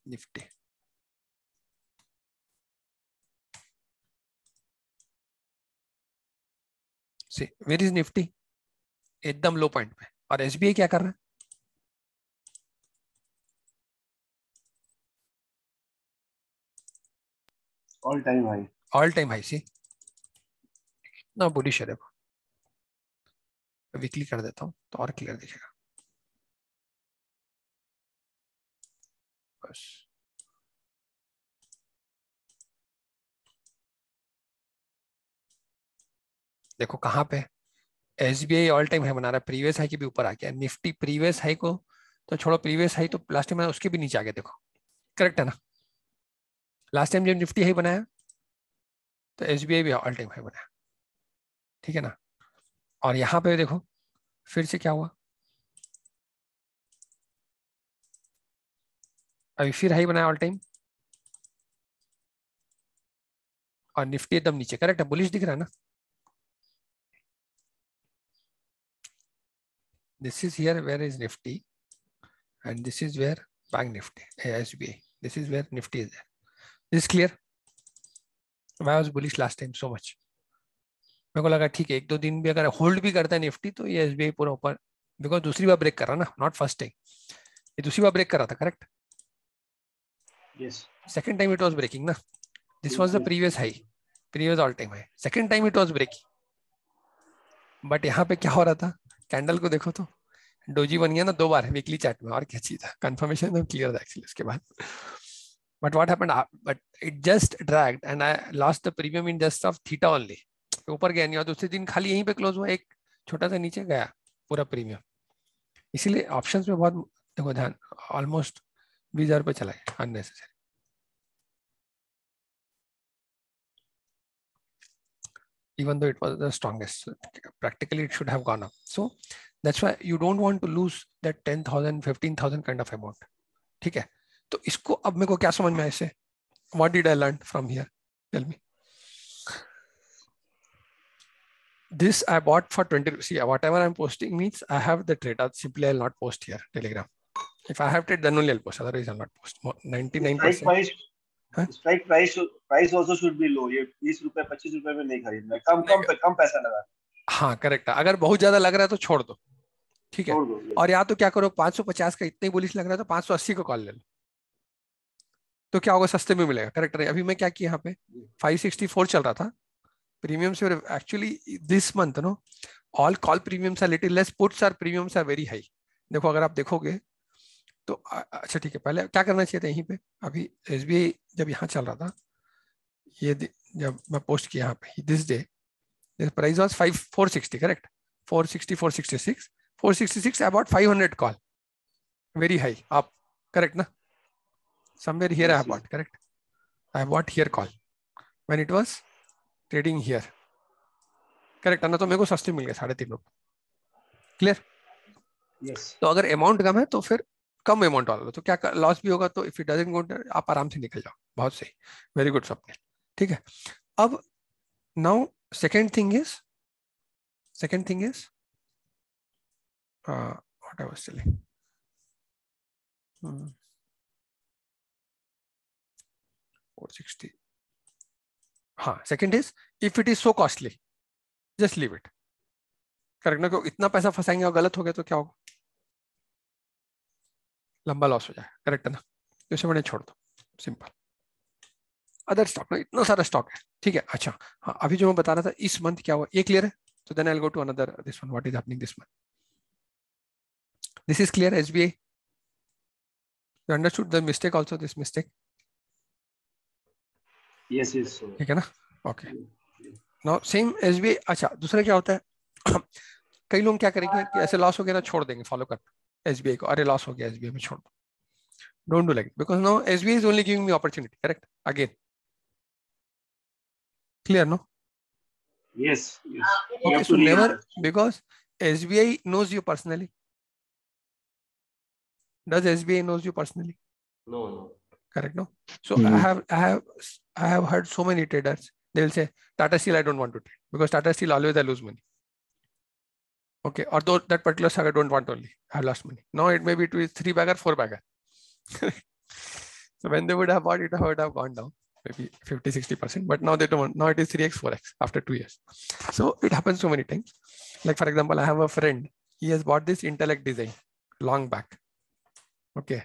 Nifty, see where is Nifty, एकदम लो पॉइंट पे। और SBI क्या कर रहा है? All time high. All time high, see ना बुलिश है, देखो वीकली कर देता हूँ तो और क्लियर दिखेगा। बस देखो कहाँ पे SBI ऑल टाइम हाई बना रहा है, प्रीवियस हाई के भी ऊपर आ गया। निफ्टी प्रीवियस हाई को तो छोड़ो, प्रीवियस हाई तो लास्ट टाइम उसके भी नीचे आ गया, देखो करेक्ट है ना। लास्ट टाइम जब निफ्टी हाई बनाया तो SBI भी ऑल टाइम हाई बनाया, ठीक है ना। और यहाँ पे देखो फिर से क्या हुआ, अभी फिर हाई बनाया ऑल टाइम, और निफ्टी एकदम नीचे, करेक्ट है, बुलिश दिख रहा है ना। This is here where is Nifty, and this is where Bank Nifty, SBI. This is where Nifty is there. This is clear. Why was bullish last time so much? मेरे को लगा ठीक है, एक दो दिन भी अगर होल्ड भी करता है निफ्टी तो ये SBI पूरा ऊपर, बिकॉज दूसरी बार ब्रेक कर रहा ना, नॉट फर्स्ट टाइम, ये दूसरी बार ब्रेक कर रहा था, correct. Yes. Second time it was breaking ना, this was the previous high, previous all time high, second time it was breaking. But यहाँ पे क्या हो रहा था, कैंडल को देखो तो डोजी बन गया ना 2 बार वीकली चार्ट में, और क्या चीज था, कंफर्मेशन में क्लियर था एक्चुअली उसके बाद। But what happened, but it just dragged and I lost the premium in just of theta only. ऊपर गया नहीं और दूसरे दिन खाली यहीं पे क्लोज हुआ, एक छोटा सा नीचे गया पूरा प्रीमियम। इसीलिए ऑप्शंस में बहुत देखो ध्यान, ऑलमोस्ट 20,000 पे चला गया unnecessary. Even though it was the strongest, practically it should have gone up. So that's why you don't want to lose that 10,000, 15,000 kind of amount. ठीक है, तो इसको अब मेरे को क्या समझ में आया इससे? What did I learn from here? Tell me. This I bought for 20. See, whatever I'm posting means I have the trade. Simply I'll not post here Telegram. If I have trade, then only I'll post. Otherwise I'll not post. 99%. Strike price also should be low. ये 20 रुपए 25 रुपए में नहीं खरीदना है, कम पैसा लगा। हाँ करेक्ट है, अगर बहुत ज्यादा लग रहा है तो छोड़ दो, ठीक है। और या तो क्या करो, 550 का इतने बुलिश लग रहा है तो 580 को कॉल ले लो, तो क्या होगा, सस्ते में मिलेगा, करेक्ट है। अभी मैं क्या किया, यहाँ पे 564 चल रहा था प्रीमियम से, actually this month no all call premiums are little less, puts are premiums are very high. देखो अगर आप देखोगे तो अच्छा ठीक है, पहले क्या करना चाहिए था, यहीं पे अभी SBI जब यहाँ चल रहा था, ये जब मैं पोस्ट किया यहाँ पे this day, the price was 460, correct? 460, 466, 466. I bought 500 call, very high up, correct na? Somewhere here I bought, correct? I bought here call when it was trading here, correct? ना तो मेरे को सस्ते मिल गए 3.5 रुपए, क्लियर? Yes. तो अगर amount कम है तो फिर कम अमाउंट वाला लो, तो क्या लॉस भी होगा, तो इफ इट डजंट गो आप आराम से निकल जाओ, बहुत सही, वेरी गुड स्वप्निल, ठीक है। अब now second thing is what I was telling, 460, हाँ second is if it is so costly just leave it, correct ना, क्योंकि इतना पैसा फंसाएंगे और गलत हो गया तो क्या होगा, लंबा लॉस हो जाएगा, करेक्ट है ना, तो इसे मैंने छोड़ दो, सिंपल। अदर स्टॉक में इतना सारा स्टॉक है, ठीक है। अच्छा हाँ, अभी जो मैं बता रहा था इस मंथ क्या हुआ, ये क्लियर है, so then I'll go to another this one, what is happening this month. This is clear, SBI. You understood the mistake also, this mistake? Yes, yes. ठीक है ना, okay. Now same SBI. अच्छा दूसरा क्या होता है, कई लोग क्या करेंगे कि ऐसे लॉस हो गया ना छोड़ देंगे, फॉलो कर SBI को, अरे लॉस हो गया SBI में छोड़ दो, don't do like it, because now SBI is only giving me opportunity, correct? Again, clear no? Yes, yes. Okay, so never, because SBI knows you personally. Does SBI knows you personally? No. Correct, no? So I have heard so many traders, they will say Tata Steel I don't want to trade, because Tata Steel always I lose money. Okay, or though that particular stock I don't want, only I have lost money. Now it may be 3 bagger, 4 bagger. So when they would have bought it, would have gone down maybe 50-60%, but now they don't want, now it is 3x 4x after 2 years. So it happens so many times. Like for example, I have a friend, he has bought this Intellect design long back. Okay,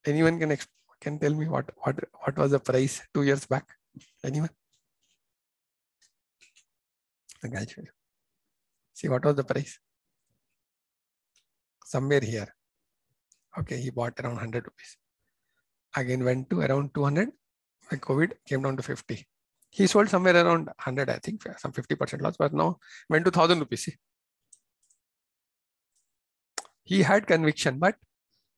anyone can tell me what was the price 2 years back? Anyone? I'll show you. See what was the price? Somewhere here. Okay, he bought around 100 rupees. again went to around 200. Like COVID came down to 50. He sold somewhere around 100, I think, some 50% loss, but now went to 1,000 rupees. See? He had conviction, but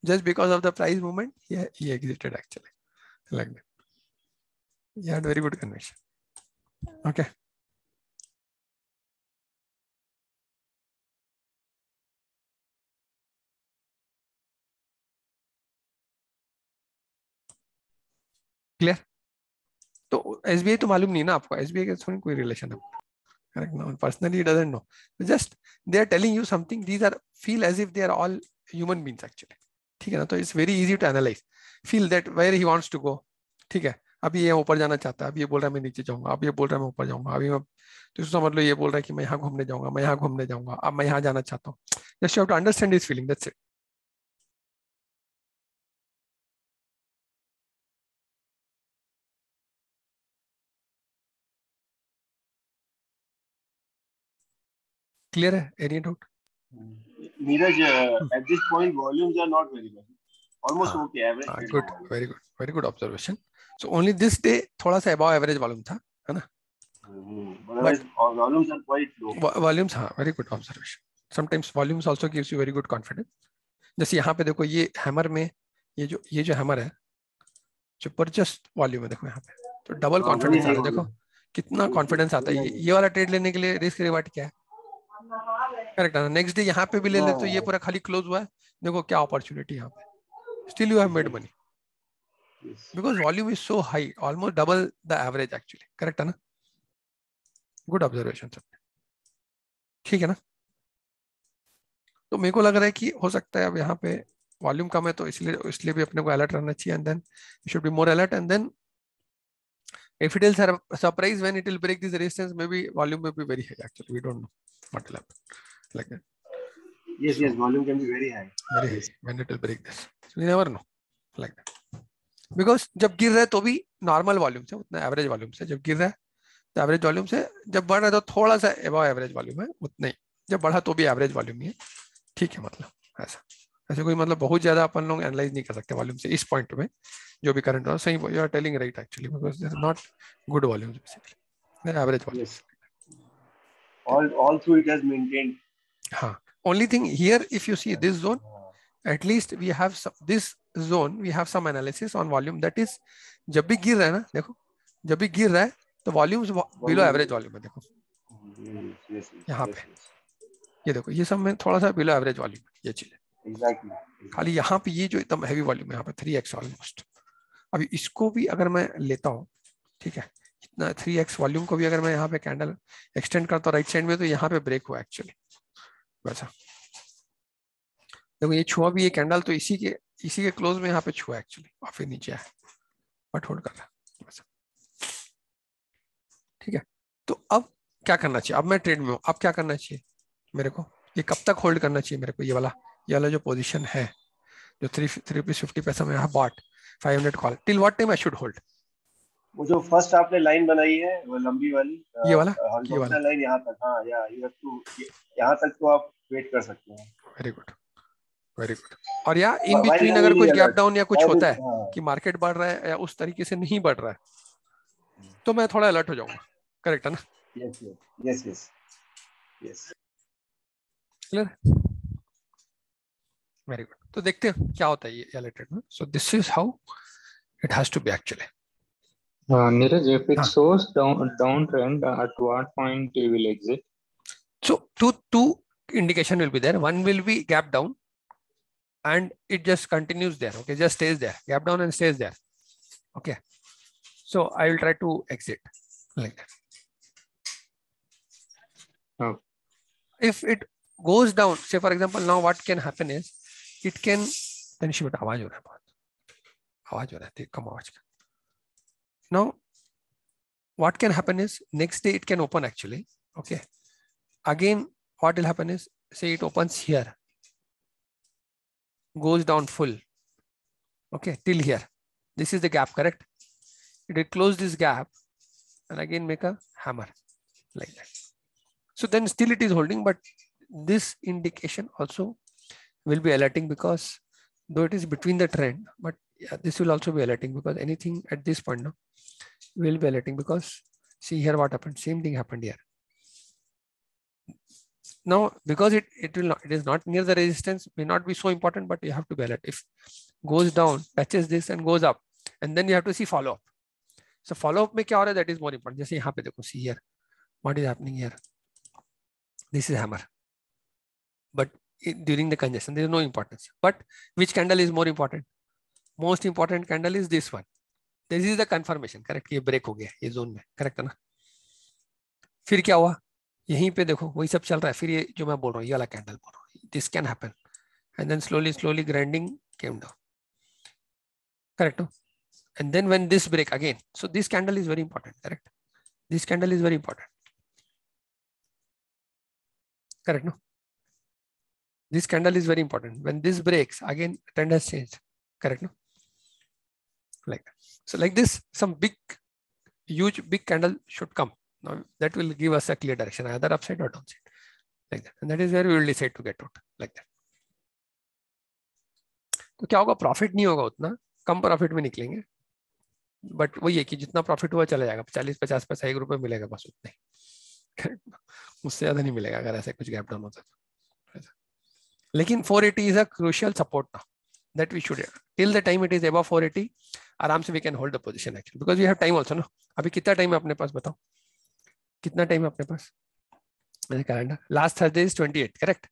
just because of the price movement, he exited actually. Like that. He had very good conviction. Okay. Clear? तो SBI तो मालूम नहीं ना आपको, SBI के थोड़ी कोई relation है, correct? No, personally he doesn't know. Just they are telling you something. These are feel as if they are all human beings actually. ठीक है ना? तो it's very easy to analyze. Feel that where he wants to go. ठीक है? अभी ये ऊपर जाना चाहता है, अभी ये बोल रहा है मैं नीचे जाऊंगा, अब ये बोल रहा है मैं ऊपर जाऊंगा, अभी मैं तो समझ लो ये बोल रहा है कि मैं यहाँ घूमने जाऊंगा, मैं यहाँ घूमने जाऊंगा, अब मैं यहाँ जाना चाहता हूँ. Just you have to understand his feeling. That's it. Clear है? Any doubt? Neeraj, at this point, volumes are not very much. Almost okay, average. Good, very good observation. So only this day थोड़ा सा above average volume था, है ना? But volumes are quite low. Volumes, हाँ, very good observation. Sometimes volumes also gives you very good confidence. जैसे यहाँ पे देखो ये हैमर में ये जो हैमर है जबरदस्त वॉल्यूम है, देखो यहाँ पे तो डबल कॉन्फिडेंस आता है. देखो कितना कॉन्फिडेंस आता है. ये वाला ट्रेड लेने के लिए रिस्क रिवार्ड क्या है? करेक्ट है ना? नेक्स्ट डे यहाँ पे भी ले ले तो ये पूरा खाली क्लोज हुआ है, देखो क्या अपॉर्चुनिटी यहाँ पे. Still you have made money because volume is so high, almost double the average actually. Correct है ना? Good observation sir. ठीक है ना? तो मेरे को लग रहा है कि हो सकता है अब यहाँ पे वॉल्यूम कम है तो इसलिए भी अपने को अलर्ट रहना चाहिए. And then you should be more alert. And then if it will surprise when it will break this resistance, maybe volume may be very high actually. We don't know what will happen. Like that. Yes, volume can be very high. Very high when it will break this. So we never know. Like that. Because जब गिर रहा है तो भी normal volume से, उतना average volume से. जब गिर रहा है तो एवरेज वॉल्यूम से, जब बढ़ रहा है तो थोड़ा सा अबव एवरेज वॉल्यूम है, उतना ही. जब बढ़ा तो भी एवरेज वॉल्यूम ही है. ठीक है, मतलब ऐसे कोई मतलब बहुत ज्यादा अपन लोग एनालाइज नहीं कर सकते वॉल्यूम से इस पॉइंट में. जो भी करंट हो सही, you are telling right actually, because there are not good volumes basically, average volumes. All through it has maintained. हाँ, only thing here if you see this zone, at least we have this zone, we have some analysis on volume. That is जब भी गिर रहा है ना, देखो जब भी गिर रहा है तो वॉल्यूम्स बिलो एवरेज वॉल्यूम है. देखो यहाँ पे ये देखो, ये सब में थोड़ा सा बिलो एवरेज वॉल्यूम है ये चीज. Exactly. खाली यहाँ पे ये जो एकदम हैवी वॉल्यूम है यहाँ पे 3x ऑलमोस्ट. अभी इसको भी अगर मैं लेता हूँ, ठीक है, इतना 3x वॉल्यूम को भी अगर मैं यहाँ पे कैंडल एक्सटेंड करता हूँ राइट साइड में, तो यहाँ पे ब्रेक हुआ एक्चुअली. वैसा देखो ये छुआ भी ये कैंडल तो इसी के क्लोज में यहाँ पे छुआ एक्चुअली, और फिर नीचे है बट होल्ड कर रहा है वैसा. ठीक है, तो अब क्या करना चाहिए? अब मैं ट्रेड में हूँ, अब क्या करना चाहिए मेरे को? ये कब तक होल्ड करना चाहिए मेरे को? ये वाला जो पोजीशन है जो 3.50 पैसा में bought 500 call, till what time I should hold? वो जो फर्स्ट आपने लाइन बनाई है वो लंबी वाली, ये वाला लाइन यहाँ तक. हाँ, या यू हैव टू, यहाँ तक तो आप वेट कर सकते हैं. Very good. और या इन बिटवीन अगर कुछ गैप डाउन या कुछ होता है कि मार्केट बढ़ रहा है या उस तरीके से नहीं बढ़ रहा है, तो मैं थोड़ा अलर्ट हो जाऊंगा. करेक्ट है ना? यस. क्लियर? Very good. तो देखते हैं क्या होता है ये वाले ट्रेड में. So this is how it has to be actually. Neeraj, if it shows downtrend, at what point you will exit? So two indication will be there. One will be gap down, and it just continues there. Okay, just stays there. Gap down and stays there. Okay. So I will try to exit like that. Oh. If it goes down, say for example, now what can happen is it can. Then she would आवाज हो रहा है बहुत. आवाज हो रहा है, कम आवाज का. Now, what can happen is next day it can open actually. Okay. Again, what will happen is, say it opens here, goes down full. Okay, till here. This is the gap, correct? It will close this gap and again make a hammer like that. So then still it is holding, but this indication also will be alerting, because though it is between the trend, but yeah, this will also be alerting because anything at this point now will be alerting because see here what happened. Same thing happened here. Now, because it is not near the resistance, may not be so important, but you have to be alert. If goes down, touches this and goes up, and then you have to see follow up. So follow up में क्या हो रहा है, that is more important. जैसे यहाँ पे देखो, see here, what is happening here? This is hammer, but during the congestion there is no importance. But which candle is more important? Most important candle is this one. This is the confirmation, correct? ये break हो गया ये zone में, correct है ना? फिर क्या हुआ? यहीं पे देखो वही सब चल रहा है. फिर ये जो मैं बोल रहा हूँ, ये वाला कैंडल बोल रहा हूँ, this can happen, and then slowly grinding came down, correct? No? And then when this break again, so this candle is very important, correct? This candle is very important, correct? No? This candle is very important. When this breaks again, trend has changed, correct? No? Like that. So like this, some huge big candle should come. Now that will give us a clear direction, either upside or downside, like that. And that is where we will decide to get out, like that. तो क्या होगा? Profit नहीं होगा उतना, कम profit में निकलेंगे, but वही है कि जितना प्रॉफिट हुआ चला जाएगा, 40-50 पैसा 1 रुपए मिलेगा बस उतना ही, उससे ज्यादा नहीं मिलेगा अगर ऐसा कुछ गैप डाउन होता है. लेकिन 480 is a crucial support now that we should, till the time it is above 480 आराम से we can hold the position actually, because we have time also ना. अभी कितना टाइम है अपने पास, बताओ कितना टाइम है अपने पास? मेरे calendar last Thursday is 28, correct?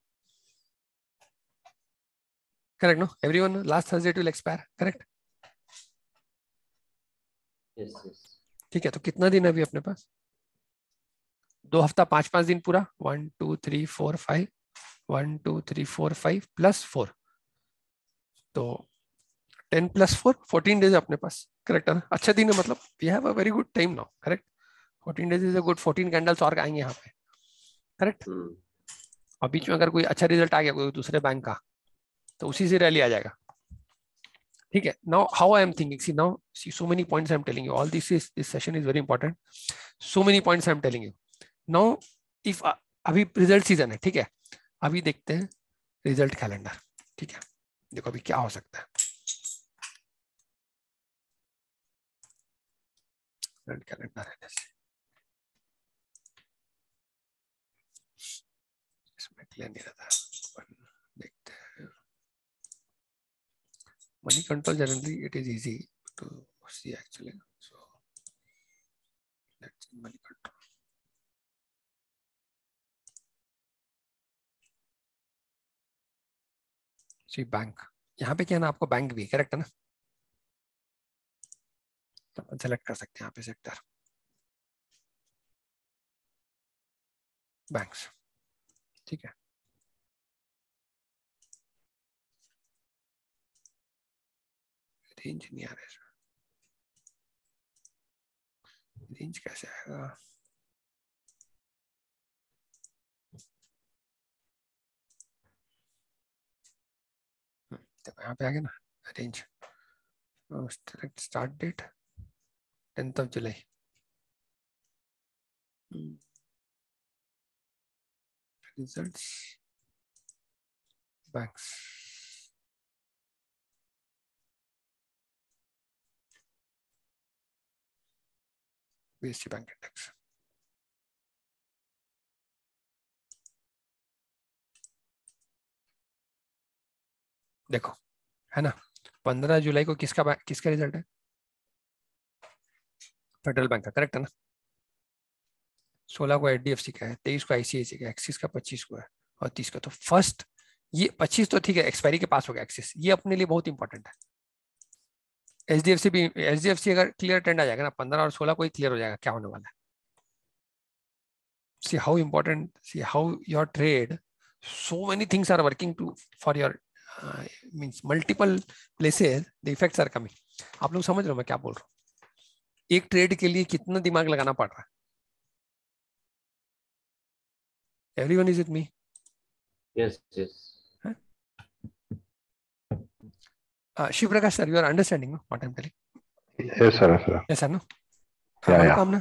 Correct no everyone? Last Thursday will expire, correct? Yes yes. ठीक है, तो कितना दिन है अभी अपने पास? 2 हफ्ता, 5 दिन पूरा. 1 2 3 4 5 1 2 3 4 5 प्लस 4, तो 10 + 4 14 डेज अपने पास, करेक्ट है ना? अच्छा दिन है, मतलब we have a very good time now, correct? 14 days is a good, 14 candles और आएंगे यहाँ पे, करेक्ट? और बीच में अगर कोई अच्छा रिजल्ट आ गया कोई दूसरे बैंक का, तो उसी से रैली आ जाएगा, ठीक है? Now how I am thinking, see now, see so many points I am telling you, all this session is very important, so many points I am telling you. Now if अभी result season है, ठीक है? अभी देखते हैं result calendar, ठीक है? देखो अभी क्या हो सकता है. रिजल्ट कैलेंडर है जैसे, इसमें क्लियर नहीं रहता, देखते हैं. Money control generally it is easy to see actually, so let's see money control. See bank, यहाँ पे क्या है ना, आपको बैंक भी करेक्ट है ना, तो अपन सेलेक्ट कर सकते हैं यहाँ पे सेक्टर बैंक्स, ठीक है? रेंज नहीं आ रहा है, रेंज कैसे आएगा? तो यहाँ पे आ गया ना range. Start date 10th July. Results banks. BSE bank index. देखो है ना, 15 जुलाई को किसका रिजल्ट है? फेडरल बैंक का, करेक्ट है ना? 16 को HDFC का है, 23 को ICICI का, एक्सिस का 25 को है, और 30 का. तो फर्स्ट ये 25 तो ठीक है, एक्सपायरी के पास हो गया एक्सिस, ये अपने लिए बहुत इंपॉर्टेंट है. HDFC अगर क्लियर ट्रेंड आ जाएगा ना, 15 और 16 को ही क्लियर हो जाएगा क्या होने वाला है. See how important, see how your trade, so many things are working for your means multiple places the effects are coming. आप लोग समझ रहे हो मैं क्या बोल रहा हूँ? एक ट्रेड के लिए कितना दिमाग लगाना पड़ रहा है. Everyone is with me? Yes yes. Shiv Prakash sir, you are understanding no, what I am telling? Yes, sir. Sir. Yes sir, no? Yeah, yeah. काम ना?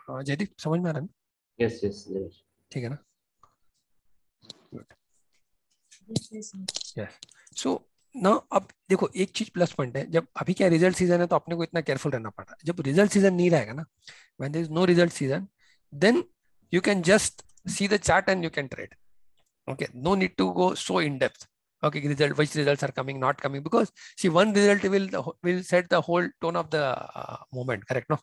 हाँ जयदीप, समझ में आ रहा है ना? Yes yes. ठीक है ना? Good. यस सो ना अब देखो एक चीज प्लस पॉइंट है, जब अभी क्या रिजल्ट सीजन है तो अपने को इतना केयरफुल रहना पड़ रहा है। जब रिजल्ट सीजन नहीं रहेगा ना, when there is no result season, then you can just see the chart and you can trade. Okay, no need to go so in depth. Okay, which results are coming, not coming, because see one result will set the whole tone of the moment, correct? No,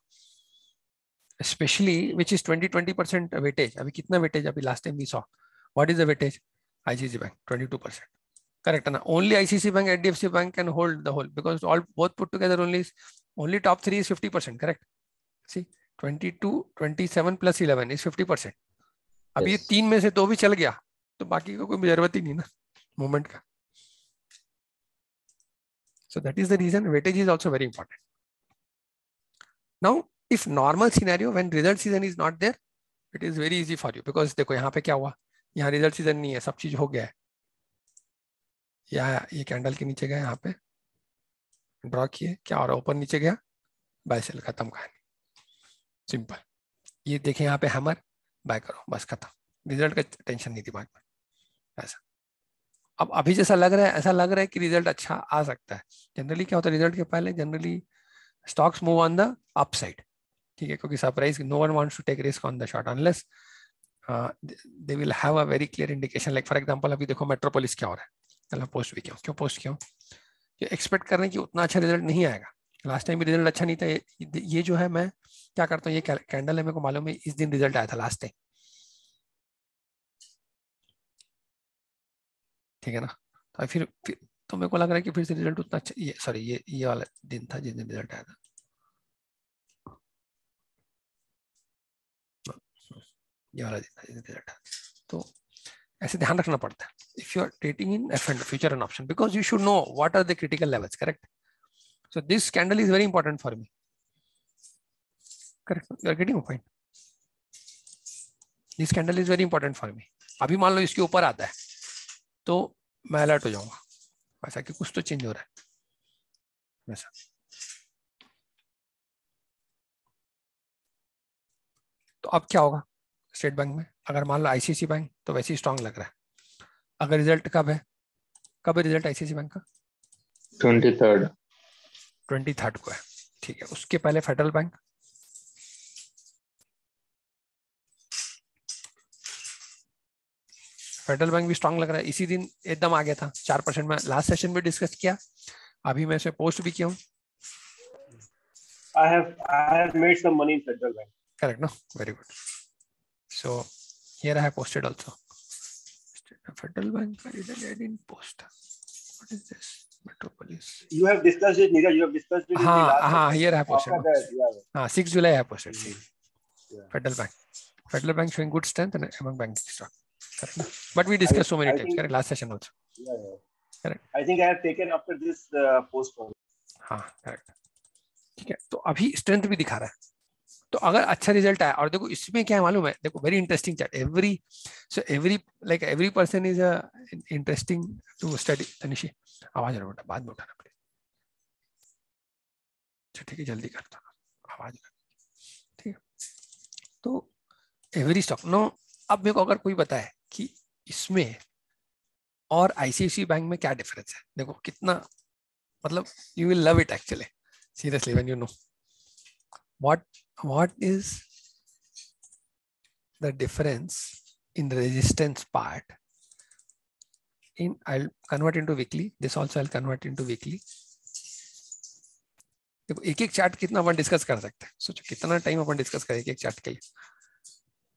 especially which is 20% weightage. अभी कितना weightage अभी last time we saw? What is the weightage? ICICI Bank 22%. Correct ना? Only ICICI Bank, HDFC Bank can hold the whole, because both put together only top 3 is 50%. Correct? See, 22, 27 plus 11 is 50%. अब ये 3 में से 2 भी चल गया तो बाकी को कोई जरूरत ही नहीं ना मूवमेंट का. So that is the reason weightage is also very important. Now, if normal scenario when result season is not there, it is very easy for you, because देखो यहाँ पे क्या हुआ, यहाँ रिजल्ट सीजन नहीं है, सब चीज हो गया है, या ये कैंडल के नीचे गया, यहाँ पे ड्रॉ किए, क्या और ऊपर नीचे गया, बाय सेल, खत्म कहानी, सिंपल. ये देखें यहाँ पे हैमर, बाय करो, बस खत्म, रिजल्ट का टेंशन नहीं दिमाग में. ऐसा अब अभी जैसा लग रहा है, ऐसा लग रहा है कि रिजल्ट अच्छा आ सकता है. जनरली क्या होता है, रिजल्ट के पहले generally stocks move on the upside, ठीक है, क्योंकि surprise, no one wants to take risk on the short unless they will have a very clear indication. Like for example अभी देखो मेट्रोपोलिस क्या हो रहा है, कल मैं पोस्ट भी क्यों पोस्ट क्यों, ये एक्सपेक्ट कर रहे हैं कि उतना अच्छा रिजल्ट नहीं आएगा. लास्ट टाइम भी रिजल्ट अच्छा नहीं था. ये जो है, मैं क्या करता हूँ, ये कैंडल है, मेरे को मालूम है इस दिन रिजल्ट आया था लास्ट टाइम, ठीक है ना. तो फिर तो मेरे को लग रहा है कि फिर से रिजल्ट उतना अच्छा, ये सॉरी ये वाला दिन था जिस दिन रिजल्ट आया था, ये वाला दिन था जिस दिन रिजल्ट आया. तो ऐसे ध्यान रखना पड़ता है if you are trading in F and future and option, because you should know what are the critical levels, correct. So this candle is very important for me, correct, you are getting a point. This candle is very important for me. अभी मान लो इसके ऊपर आता है तो मैं alert हो जाऊंगा, ऐसा कि कुछ तो चेंज हो रहा है वैसा. तो अब क्या होगा स्टेट बैंक में, अगर मान लो आईसीआईसी बैंक तो वैसे ही स्ट्रांग लग रहा है. अगर रिजल्ट कब है रिजल्ट आईसीआईसी बैंक का 23rd को है, ठीक है. उसके पहले फेडरल बैंक, भी स्ट्रांग लग रहा है. इसी दिन एकदम आ गया था 4% में, लास्ट सेशन में डिस्कस किया, अभी मैं इसे पोस्ट भी किया हूँ. I have made some money in Federal Bank. Correct, no? Very good. So here I have posted also. Federal Bank, I didn't post. What is this? Metropolis. You have discussed it, Neeraj. You have discussed it in the last session. Here I have posted. After that, yeah. 6 July I have posted. Yeah. Federal Bank showing good strength and among banking stock. Correct. But we discussed so many times. Correct. Last session also. Yeah. Correct. I think I have taken after this post. हाँ, correct. ठीक है. तो अभी strength भी दिखा रहा है. तो अगर अच्छा रिजल्ट आया, और देखो इसमें क्या है मालूम है, देखो very interesting chart, every person is interesting to study. Tanishi आवाज बेटा, बाद में उठाना प्लीज. ठीक है, जल्दी करता हूँ, आवाज, ठीक है. तो एवरी स्टॉक नो. अब मेरे को अगर कोई बताए कि इसमें और आईसीआईसी बैंक में क्या डिफरेंस है, देखो कितना, मतलब you will love it actually, seriously, when you know what is the difference in the resistance part. I'll convert into weekly, this also I'll convert into weekly. देखो एक एक चार्ट कितना अपन डिस्कस कर सकते हैं, सोचो कितना टाइम अपन डिस्कस करें एक एक चार्ट के लिए.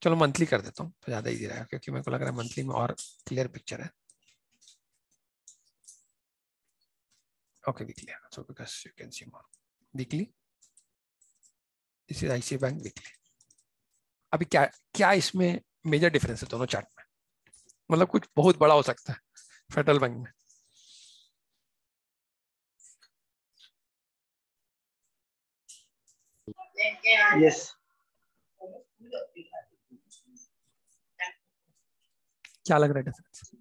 चलो मंथली कर देता हूँ तो ज्यादा इजी रहेगा, क्योंकि मेरे को लग रहा है मंथली में और क्लियर पिक्चर है. Okay, weekly, so because you can see more weekly. This is ICICI Bank weekly. अभी क्या इसमें मेजर डिफरेंस है दोनों चार्ट में, मतलब कुछ बहुत बड़ा हो सकता है फेडरल बैंक में. Yes. क्या लग रहा है डिफरेंस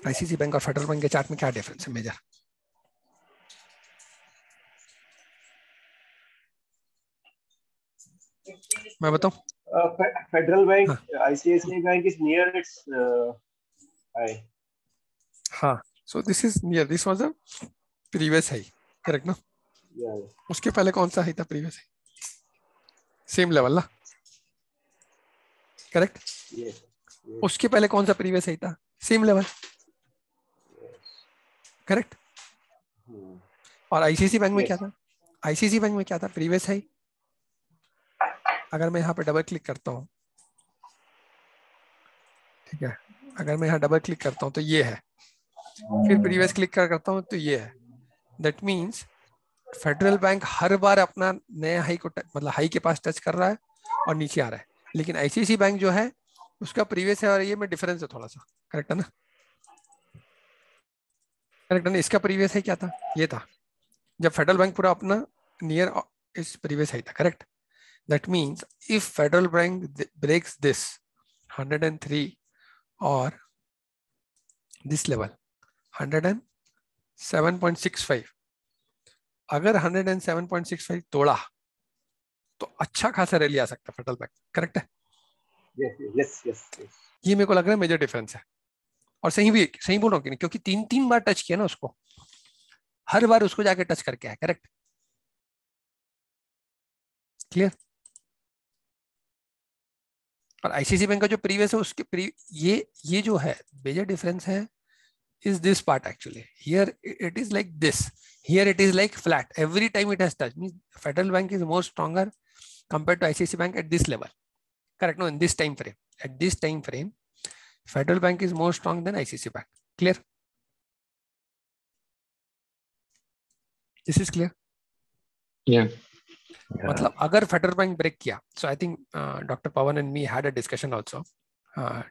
आईसीआईसी बैंक और फेडरल बैंक के चार्ट में, क्या डिफरेंस है मेजर? मैं बताऊं? Federal Bank, ICICI Bank is near its high. हाँ, so this is near, this was a previous high, correct ना? Yeah. उसके पहले कौन सा हाई था previous high? सेम लेवल ना, करेक्ट? Yes. Yes. उसके पहले कौन सा प्रीवियस हाई था? Same level, correct? और आईसीसी बैंक में क्या था? आईसीसी बैंक में क्या था? Previous high. अगर मैं यहाँ पे डबल क्लिक करता हूँ, ठीक है, अगर मैं यहाँ डबल क्लिक करता हूँ तो ये है, फिर प्रीवियस क्लिक करता हूँ तो ये है। दैट मीन्स फेडरल बैंक हर बार अपना नया हाई को मतलब हाई के पास टच कर रहा है और नीचे आ रहा है, लेकिन आईसीसी बैंक जो है उसका प्रीवियस है और ये में डिफरेंस है थोड़ा सा, करेक्ट है ना? करेक्ट है ना? इसका प्रीवियस है क्या था? ये था जब फेडरल बैंक पूरा अपना नियर इस प्रीवियस हाई था, correct? That means if Federal Bank breaks this 103 और दिस लेवल 107.65, अगर 107.65 तोड़ा तो अच्छा खासा रैली आ सकता है फेडरल बैंक, करेक्ट है? Yes. ये मेरे को लग रहा है मेजर डिफरेंस है। और सही बोल रहा हूँ कि नहीं? क्योंकि 3 बार टच किया ना उसको, हर बार उसको जाके टच करके है, करेक्ट? क्लियर? और आईसीसी बैंक का जो प्रीवियस है उसके ये जो है मेजर डिफरेंस है is this part actually. Here it is like this, here it is like flat. Every time it has touched, means Federal Bank is more stronger compared to ICICI Bank at this level, correct? No, in this time frame, at this time frame Federal Bank is more strong than ICICI Bank. Clear? This is clear? Yeah. मतलब अगर federal bank break किया, so I think Dr. Pawan and me had a discussion also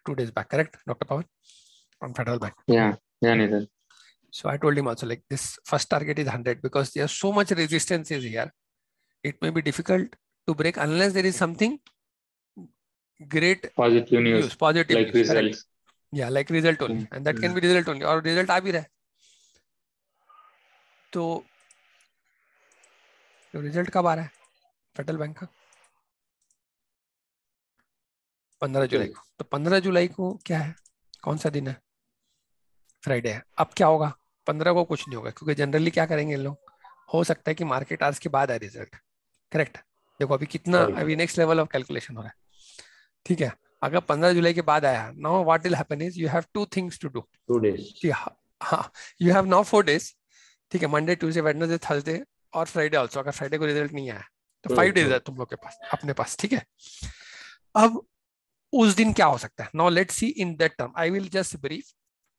2 days back, correct Dr. Pawan, on Federal Bank? Yeah, Nitin. So I told him also, like, this first target is 100 because there's so much resistance is here. It may be difficult to break unless there is something great Positive news, positive like news, correct? results. Yeah, like result only, and that can be result only, और result आ भी रहा है तो result कब आ रहा है federal bank का? 15 जुलाई को। तो 15 जुलाई को क्या है, कौन सा दिन है? फ्राइडे है। अब क्या होगा? 15 को कुछ नहीं होगा, क्योंकि जनरली क्या करेंगे लोग, हो सकता है कि मार्केट आवर्स के बाद आए रिजल्ट, करेक्ट? देखो अभी कितना, अभी नेक्स्ट लेवल ऑफ कैलकुलेशन हो रहा है, ठीक है? अगर 15 जुलाई के बाद आया, now what will happen is you have 2 things to do. 2 days. हाँ, यू हैव नाउ 4 days, ठीक है? मंडे, ट्यूसडे, वेडनेसडे, थर्सडे और फ्राइडे ऑल्सो। अगर फ्राइडे को रिजल्ट नहीं आया तो 5 days है तुम लोग के पास, अपने पास, ठीक है? अब उस दिन क्या हो सकता है? Now let's see in that term, I will just brief,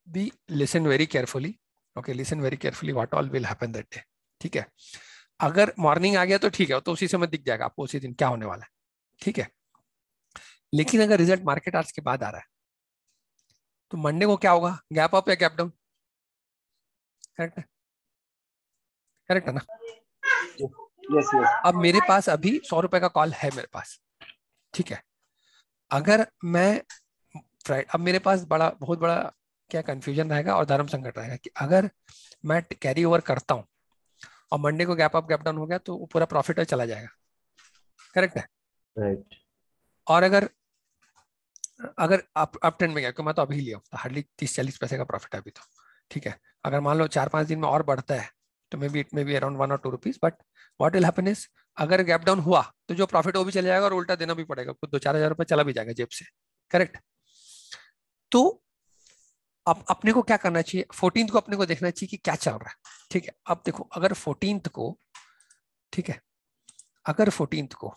B listen very carefully, okay? Listen very carefully what all will happen that day, ठीक है? अगर मॉर्निंग आ गया तो ठीक है, तो उसी समय दिख जाएगा आपको उसी दिन क्या होने वाला है, ठीक है? लेकिन अगर रिजल्ट मार्केट आवर्स के बाद आ रहा है तो मंडे को क्या होगा? गैप अप या गैप डाउन, करेक्ट है? करेक्ट है ना? Yes. अब मेरे पास अभी 100 रुपए का कॉल है मेरे पास, ठीक है? अगर मैं अब मेरे पास बहुत बड़ा क्या कंफ्यूजन रहेगा और धर्म संकट रहेगा कि अगर मैं कैरी ओवर करता हूं और मंडे को गैप अप गैप डाउन हो गया तो पूरा प्रॉफिट चला जाएगा, करेक्ट है? Right. और अगर अप ट्रेंड में गया, क्योंकि मैं तो अभी लिया हूँ, तो हार्डली 30-40 पैसे का प्रॉफिट है अभी तो, ठीक है? अगर मान लो 4-5 दिन में और बढ़ता है तो may be it may be around 1 or 2 rupees, but what will happen is अगर गैप डाउन हुआ तो जो प्रॉफिट वो भी चला जाएगा और उल्टा देना भी पड़ेगा, कुछ 2-4 हजार रुपये चला भी जाएगा जेब से, करेक्ट? तो अब अपने को क्या करना चाहिए? 14th को अपने को देखना चाहिए कि क्या चल रहा है, ठीक है? अब देखो अगर 14th को, ठीक है, अगर 14th को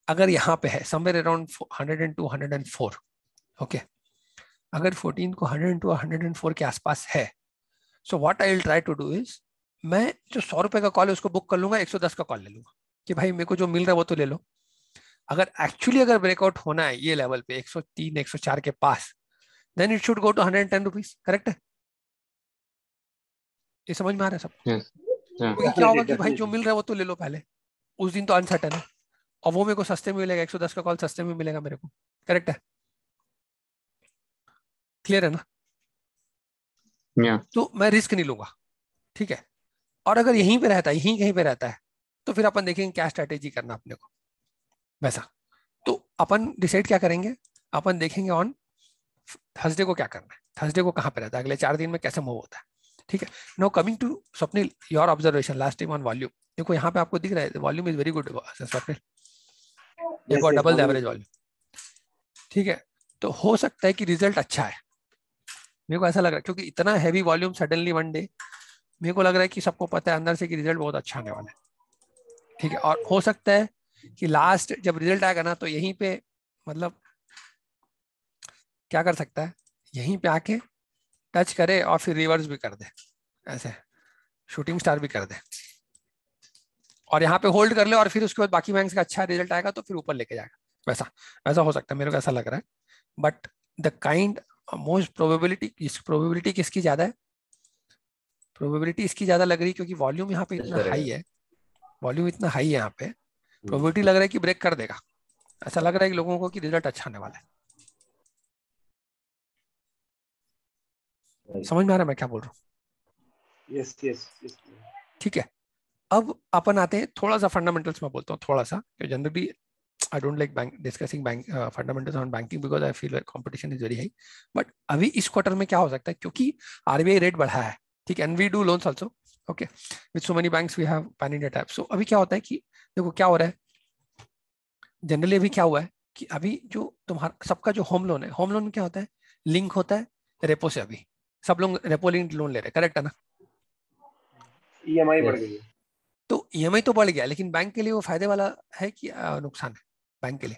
अगर यहाँ पे है समवेयर अराउंड 102, 104, ओके? अगर 14th को 102 104 के आसपास है, so what I will try to do is, मैं जो 100 रुपए का कॉल है उसको बुक कर लूंगा, 110 का कॉल ले लूंगा कि भाई मेरे को जो मिल रहा है वो तो ले लो। अगर ब्रेकआउट होना है ये लेवल पे 103 104 के पास, then it should go to 110 rupees, correct है? ये समझ में आ रहा है सब? तो क्या होगा कि भाई जो मिल रहा है वो तो ले लो पहले, उस दिन तो अनसर्टेन है और वो मेरे को सस्ते में मिलेगा, 110 का कॉल सस्ते में मिलेगा मेरे को, करेक्ट है? क्लियर है ना? तो मैं रिस्क नहीं लूंगा, ठीक है? और अगर यहीं पे रहता है, यहीं कहीं पे रहता है, तो फिर अपन देखेंगे क्या स्ट्रेटेजी करना अपने को वैसा। तो अपन डिसाइड क्या करेंगे, अपन देखेंगे ऑन थर्सडे को क्या करना है, थर्सडे को कहाँ पे रहता है, अगले 4 दिन में कैसे मूव होता है, ठीक है। No coming to Swapnil, your observation last time on volume, देखो यहाँ पे आपको दिख रहा है volume is very good Swapnil, देखो डबल द एवरेज वॉल्यूम, ठीक है। तो हो सकता है कि रिजल्ट अच्छा है, मेरे को ऐसा लग रहा है, क्योंकि इतना heavy volume suddenly one day, मेरे को लग रहा है कि सबको पता है अंदर से कि रिजल्ट बहुत अच्छा आने वाला है, ठीक है। और हो सकता है कि लास्ट जब रिजल्ट आएगा ना, तो यहीं पे मतलब क्या कर सकता है, यहीं पे आके टच करे और फिर रिवर्स भी कर दे, ऐसे शूटिंग स्टार भी कर दे, और यहाँ पे होल्ड कर ले, और फिर उसके बाद बाकी बैंक्स का अच्छा रिजल्ट आएगा तो फिर ऊपर लेके जाएगा, वैसा वैसा हो सकता है, मेरे को ऐसा लग रहा है। But the kind most probability किसकी ज्यादा है, प्रोबेबिलिटी इसकी ज्यादा लग रही है क्योंकि वॉल्यूम यहाँ पे इतना हाई है, वॉल्यूम इतना हाई है यहाँ पे, प्रोबेबिलिटी लग रहा है कि ब्रेक कर देगा, ऐसा लग रहा है कि लोगों को कि रिजल्ट अच्छा आने वाला है। समझ में आ रहा है मैं क्या बोल रहा हूँ? यस यस यस, ठीक है। अब अपन आते हैं थोड़ा सा फंडामेंटल्स में, बोलता हूँ थोड़ा सा, generally I don't like bank discussing bank fundamentals on banking because I feel competition is very high. But अभी इस क्वार्टर में क्या हो सकता है, क्योंकि आरबीआई रेट बढ़ा है, ठीक है, and we do loans also, okay, with so many banks we have pan India tap. So अभी क्या होता है कि देखो क्या हो रहा है, जनरली अभी क्या हुआ है कि अभी जो तुम्हारा सबका जो होम लोन है, होम लोन में क्या होता है, लिंक होता है रेपो से, अभी सब लोग रेपो लिंक लोन ले रहे हैं, करेक्ट है ना? ईएमआई बढ़ गई है, तो ईएमआई तो बढ़ गया, लेकिन बैंक के लिए वो फायदे वाला है कि नुकसान है बैंक के लिए?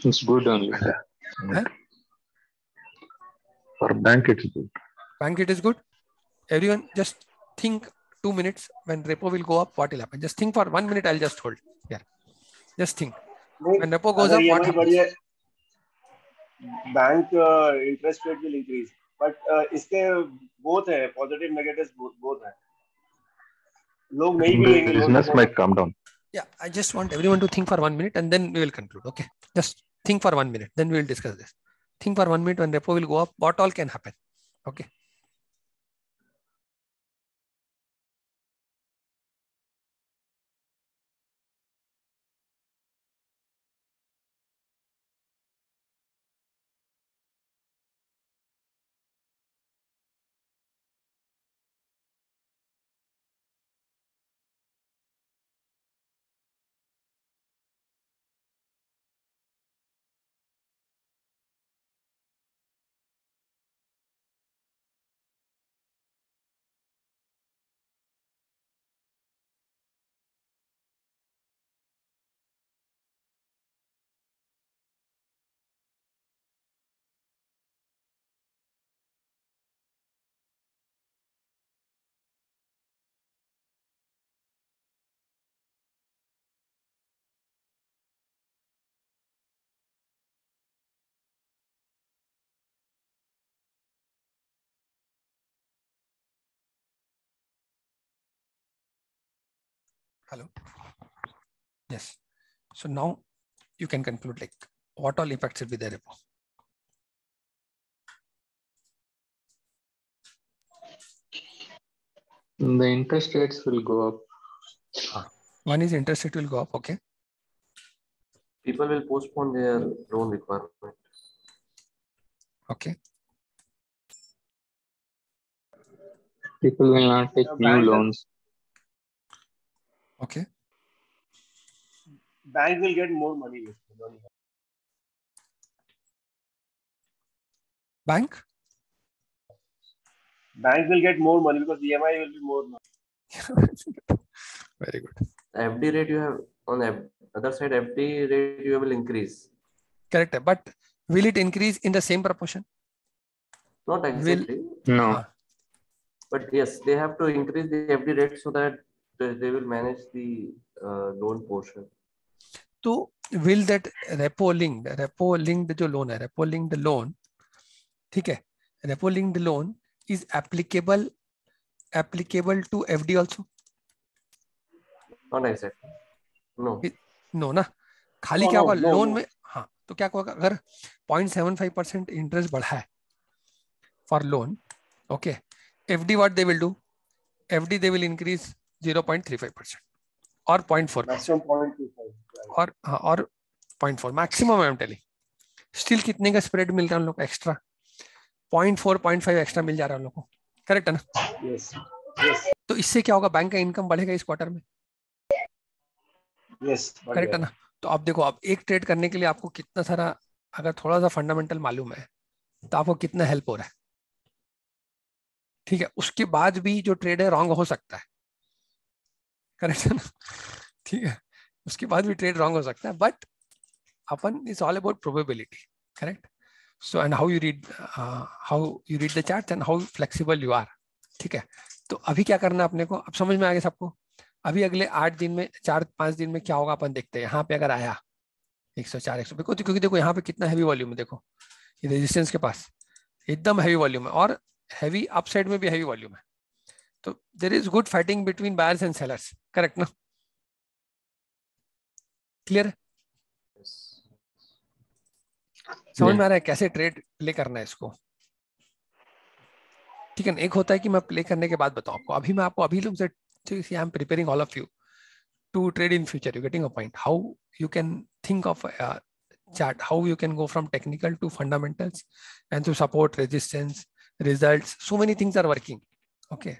It's good only. For bank, it's good. Bank it is good. Everyone just think 2 minutes when repo will go up, what will happen? Just think for 1 minute. I'll just hold here. Just think when repo goes up, what happens? Bank interest rate will increase, but इसके both है positive negative both है, लोग नहीं भी लेंगे, Business might come down. Yeah, I just want everyone to think for 1 minute and then we will conclude. Okay, just think for 1 minute, then we will discuss this. Think for 1 minute when repo will go up, what all can happen? Okay. Hello. Yes. So now you can conclude like what all effects will be there. The interest rates will go up. One is interest rate will go up. Okay. People will postpone their loan requirement. Okay. People will not take new loans. Okay. Bank will get more money. Bank? Bank will get more money because EMI will be more money. Very good. FD rate you have on the other side, FD rate you will increase. Correct. But will it increase in the same proportion? Not exactly. No. But yes, they have to increase the FD rate so that they will manage the loan portion. So will that repo linked जो loan है, repo linked loan, ठीक है, repo linked loan is applicable to FD also? Not exactly. No. No ना, खाली क्या होगा loan में, हाँ, तो क्या होगा अगर 0.75% इंटरेस्ट बढ़ा है for loan, okay, FD what they will do? FD they will increase 0.35% or 0.4% और 0.4 maximum, I am telling. Still कितने का स्प्रेड मिल रहा है उन लोग एक्स्ट्रा? 0.4 0.5 एक्स्ट्रा मिल जा रहा है उन लोगों को, करेक्ट है ना? यस यस तो इससे क्या होगा, बैंक का इनकम बढ़ेगा इस क्वार्टर में, यस, करेक्ट है ना? तो अब देखो, अब एक ट्रेड करने के लिए आपको कितना सारा, अगर थोड़ा सा फंडामेंटल मालूम है तो आपको कितना हेल्प हो रहा है, ठीक है? उसके बाद भी जो ट्रेड है रॉन्ग हो सकता है, करेक्ट है ना? ठीक है, उसके बाद भी ट्रेड रॉन्ग हो सकता है, बट अपन is all about probability, correct? So and how you read the chart and how flexible you are, ठीक है? तो अभी क्या करना है अपने को, अब समझ में आ गया सबको? अभी अगले 8 दिन में, 4-5 दिन में क्या होगा अपन देखते हैं। यहाँ पे अगर आया 104 100, क्योंकि देखो यहाँ पे कितना हैवी वॉल्यूम है, देखो ये रेजिस्टेंस के पास एकदम हैवी वॉल्यूम है, और हैवी अपसाइड में भी हैवी वॉल्यूम है, तो there is good fighting between buyers and sellers, correct ना? क्लियर है? समझ में आ रहा है कैसे ट्रेड प्ले करना है इसको, ठीक है ना? एक होता है कि मैं प्ले करने के बाद बताऊं आपको, अभी मैं आपको अभी लोग से I am preparing all of you to trade in future, you getting a point, how you can think of chart, how you can go from technical to fundamentals and to support, resistance, results, so many things are working, okay?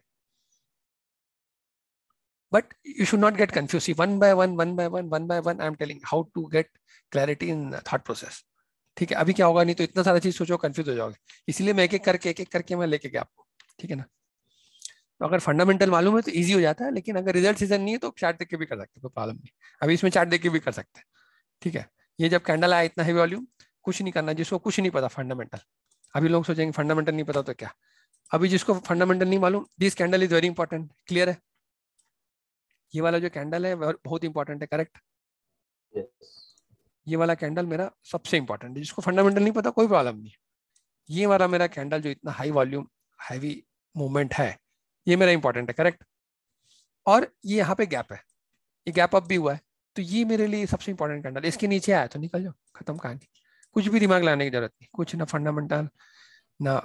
But you should not get confused. See, one by one I'm telling how to get clarity in thought process, ठीक है? अभी क्या होगा, नहीं तो इतना सारा चीज सोचो कंफ्यूज हो जाओगे, इसलिए मैं एक एक करके मैं लेके गया आपको, ठीक है ना? तो अगर फंडामेंटल मालूम है तो इजी हो जाता है, लेकिन अगर रिजल्ट सीजन नहीं है तो चार्ट देख के भी कर सकते, कोई प्रॉब्लम नहीं, अभी इसमें चार्ट देख के भी कर सकते हैं, ठीक है? ये जब कैंडल आया इतना हैवी वॉल्यूम, कुछ नहीं करना, जिसको कुछ नहीं पता फंडामेंटल, अभी लोग सोचेंगे फंडामेंटल नहीं पता तो क्या, अभी जिसको फंडामेंटल नहीं मालूम, this candle is very important, clear है? ये वाला जो कैंडल है बहुत इंपॉर्टेंट है, करेक्ट? ये वाला कैंडल मेरा सबसे इंपॉर्टेंट है, जिसको फंडामेंटल नहीं पता कोई प्रॉब्लम नहीं, ये वाला मेरा कैंडल जो इतना हाई वॉल्यूम हैवी मूवमेंट है, ये मेरा इंपॉर्टेंट है, करेक्ट? और ये यहाँ पे गैप है, ये गैप अप भी हुआ है, तो ये मेरे लिए सबसे इंपॉर्टेंट कैंडल, इसके नीचे आया तो निकल जाओ, खत्म कहानी, कुछ भी दिमाग लाने की जरूरत नहीं, कुछ ना फंडामेंटल ना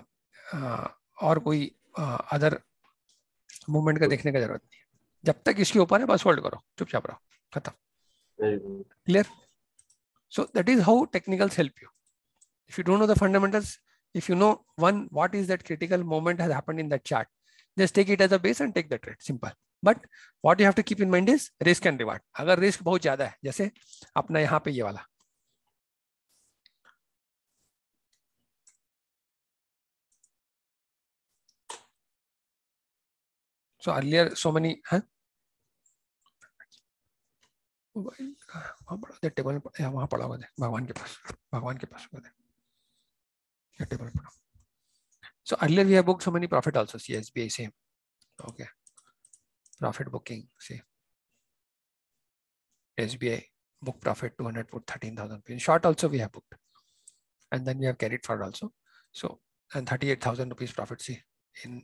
और कोई अदर मूवमेंट का देखने का जरूरत नहीं है, जब तक इसके ऊपर है बस होल्ड करो, चुपचाप रहो, खत्म, clear? So that is how technicals help you. If you don't know the fundamentals, if you know what is that critical moment has happened in that chart, just take it as a base and take the trade, simple. But what you have to keep in mind is risk and reward. अगर risk बहुत ज्यादा है, जैसे अपना यहाँ पे ये वाला, so earlier so many table वहां पड़ा होगा, भगवान के पास टेबल पड़ा. So earlier we have booked so many profit also, see SBI same, okay, profit booking, see SBI book profit 200 put 13,000 in short also we have booked, and then we have carried forward also, so and 38,000 rupees profit, see in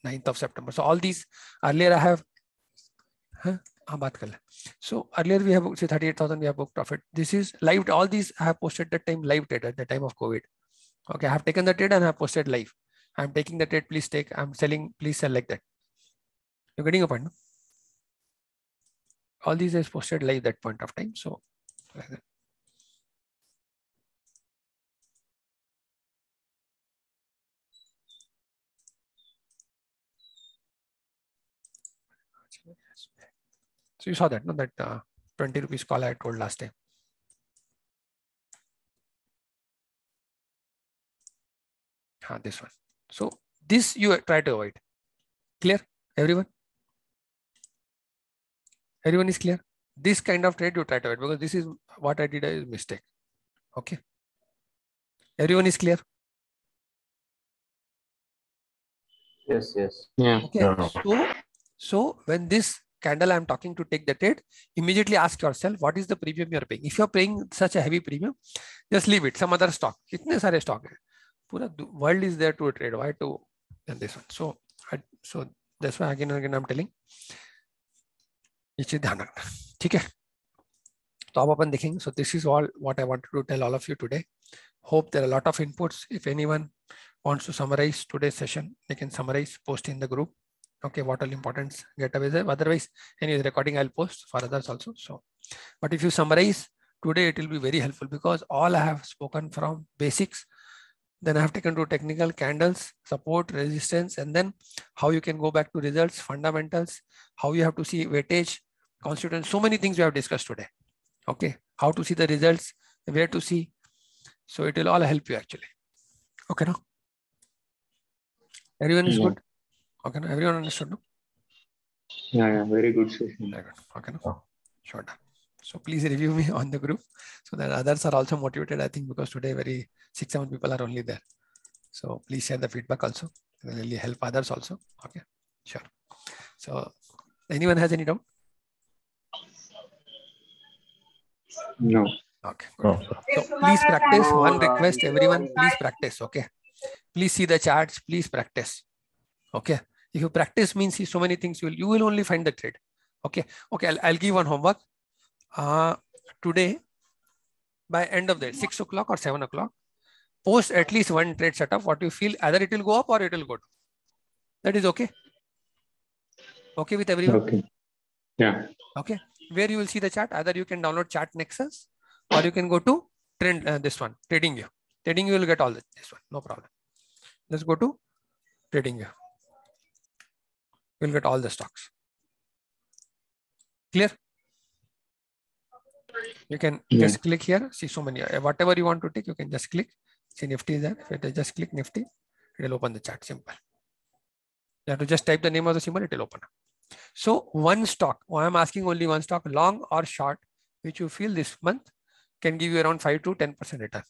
9th of September. So all these earlier I have बात कर ले. So earlier we have booked, say 38,000 we have booked profit. This is live, all these I have posted that time live trade at the time of COVID, okay? I have taken the trade and I have posted live. I am taking the trade, please take. I am selling, please sell, like that. You're getting a point, no? All these is posted live that point of time. So like that. So you saw that, no? That 20 rupees call I told last time. This one. So this you try to avoid. Clear, everyone? Everyone is clear? This kind of trade you try to avoid, because this is what I did a mistake. Okay. Everyone is clear? Yes. Yeah. Okay. So when this candle I'm talking to take the trade, immediately ask yourself what is the premium you're paying. If you're paying such a heavy premium, just leave it. Some other stock. Itne sare stock hai. Pura world is there to trade. Why to and this one? So that's why again and again I'm telling. ये चीज ध्यान रखना, ठीक है? तो अब अपन देखेंगे. So this is all what I wanted to tell all of you today. Hope there are a lot of inputs. If anyone wants to summarize today's session, they can summarize, post in the group. Okay, what all importance get away there. Otherwise, any recording I'll post for others also. So, but if you summarize today, it will be very helpful, because all I have spoken from basics Then I have taken to technical, candles, support, resistance, and then how you can go back to results, fundamentals, how you have to see weightage, constituents, so many things we have discussed today. Okay, how to see the results, where to see. So it will all help you actually. Okay, now everyone is good. Okay, now everyone understood, no? Yeah, very good session. Very good. Okay, no? Sure. So please review me on the group so that others are also motivated. I think because today 6-7 people are only there. So please share the feedback also. It will really help others also. Okay, sure. So anyone has any doubt? No. Okay, good. So please practice. One request, everyone, please practice. Okay, please see the charts. Please practice. Okay, if you practice means see so many things, you will only find the trade. Okay, I'll give one homework. Today by end of the day, 6 o'clock or 7 o'clock, post at least one trade setup. What you feel, either it will go up or it will go down. That is okay. Okay with everyone? Okay. Yeah. Okay. Where you will see the chart, either you can download Chart Nexus or you can go to trend this one, TradingView. TradingView will get all this one, no problem. Let's go to TradingView. You'll get all the stocks. Clear? You can just click here, see so many, whatever you want to take, you can just click. See Nifty is there. If you just click Nifty, it will open the chart, simple. You have to just type the name of the symbol, it will open up. So one stock, I'm asking only one stock, long or short, which you feel this month can give you around 5 to 10% return.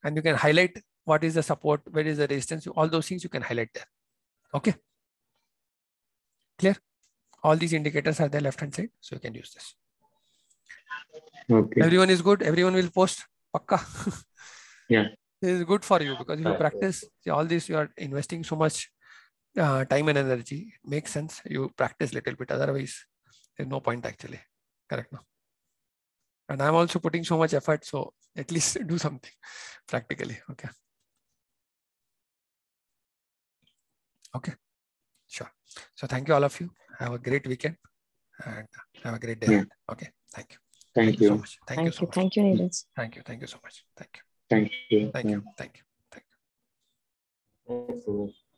And you can highlight what is the support, where is the resistance, all those things you can highlight there. Okay. Clear? All these indicators are there left hand side, so you can use this. Okay. Everyone is good. Everyone will post. Pakka. Yeah. This is good for you because if you practice all this, you are investing so much time and energy. It makes sense. You practice a little bit. Otherwise, there's no point actually. Correct? No. And I'm also putting so much effort. So at least do something practically. Okay. Okay. Sure. So thank you all of you. Have a great weekend and have a great day. Yeah. Okay. Thank you. Thank you so much. Thank you so much. Thank you, Neeraj. Thank you. Thank you so much. Thank you. Thank you. Thank you. Thank you. Thank you. Thanks, Suresh.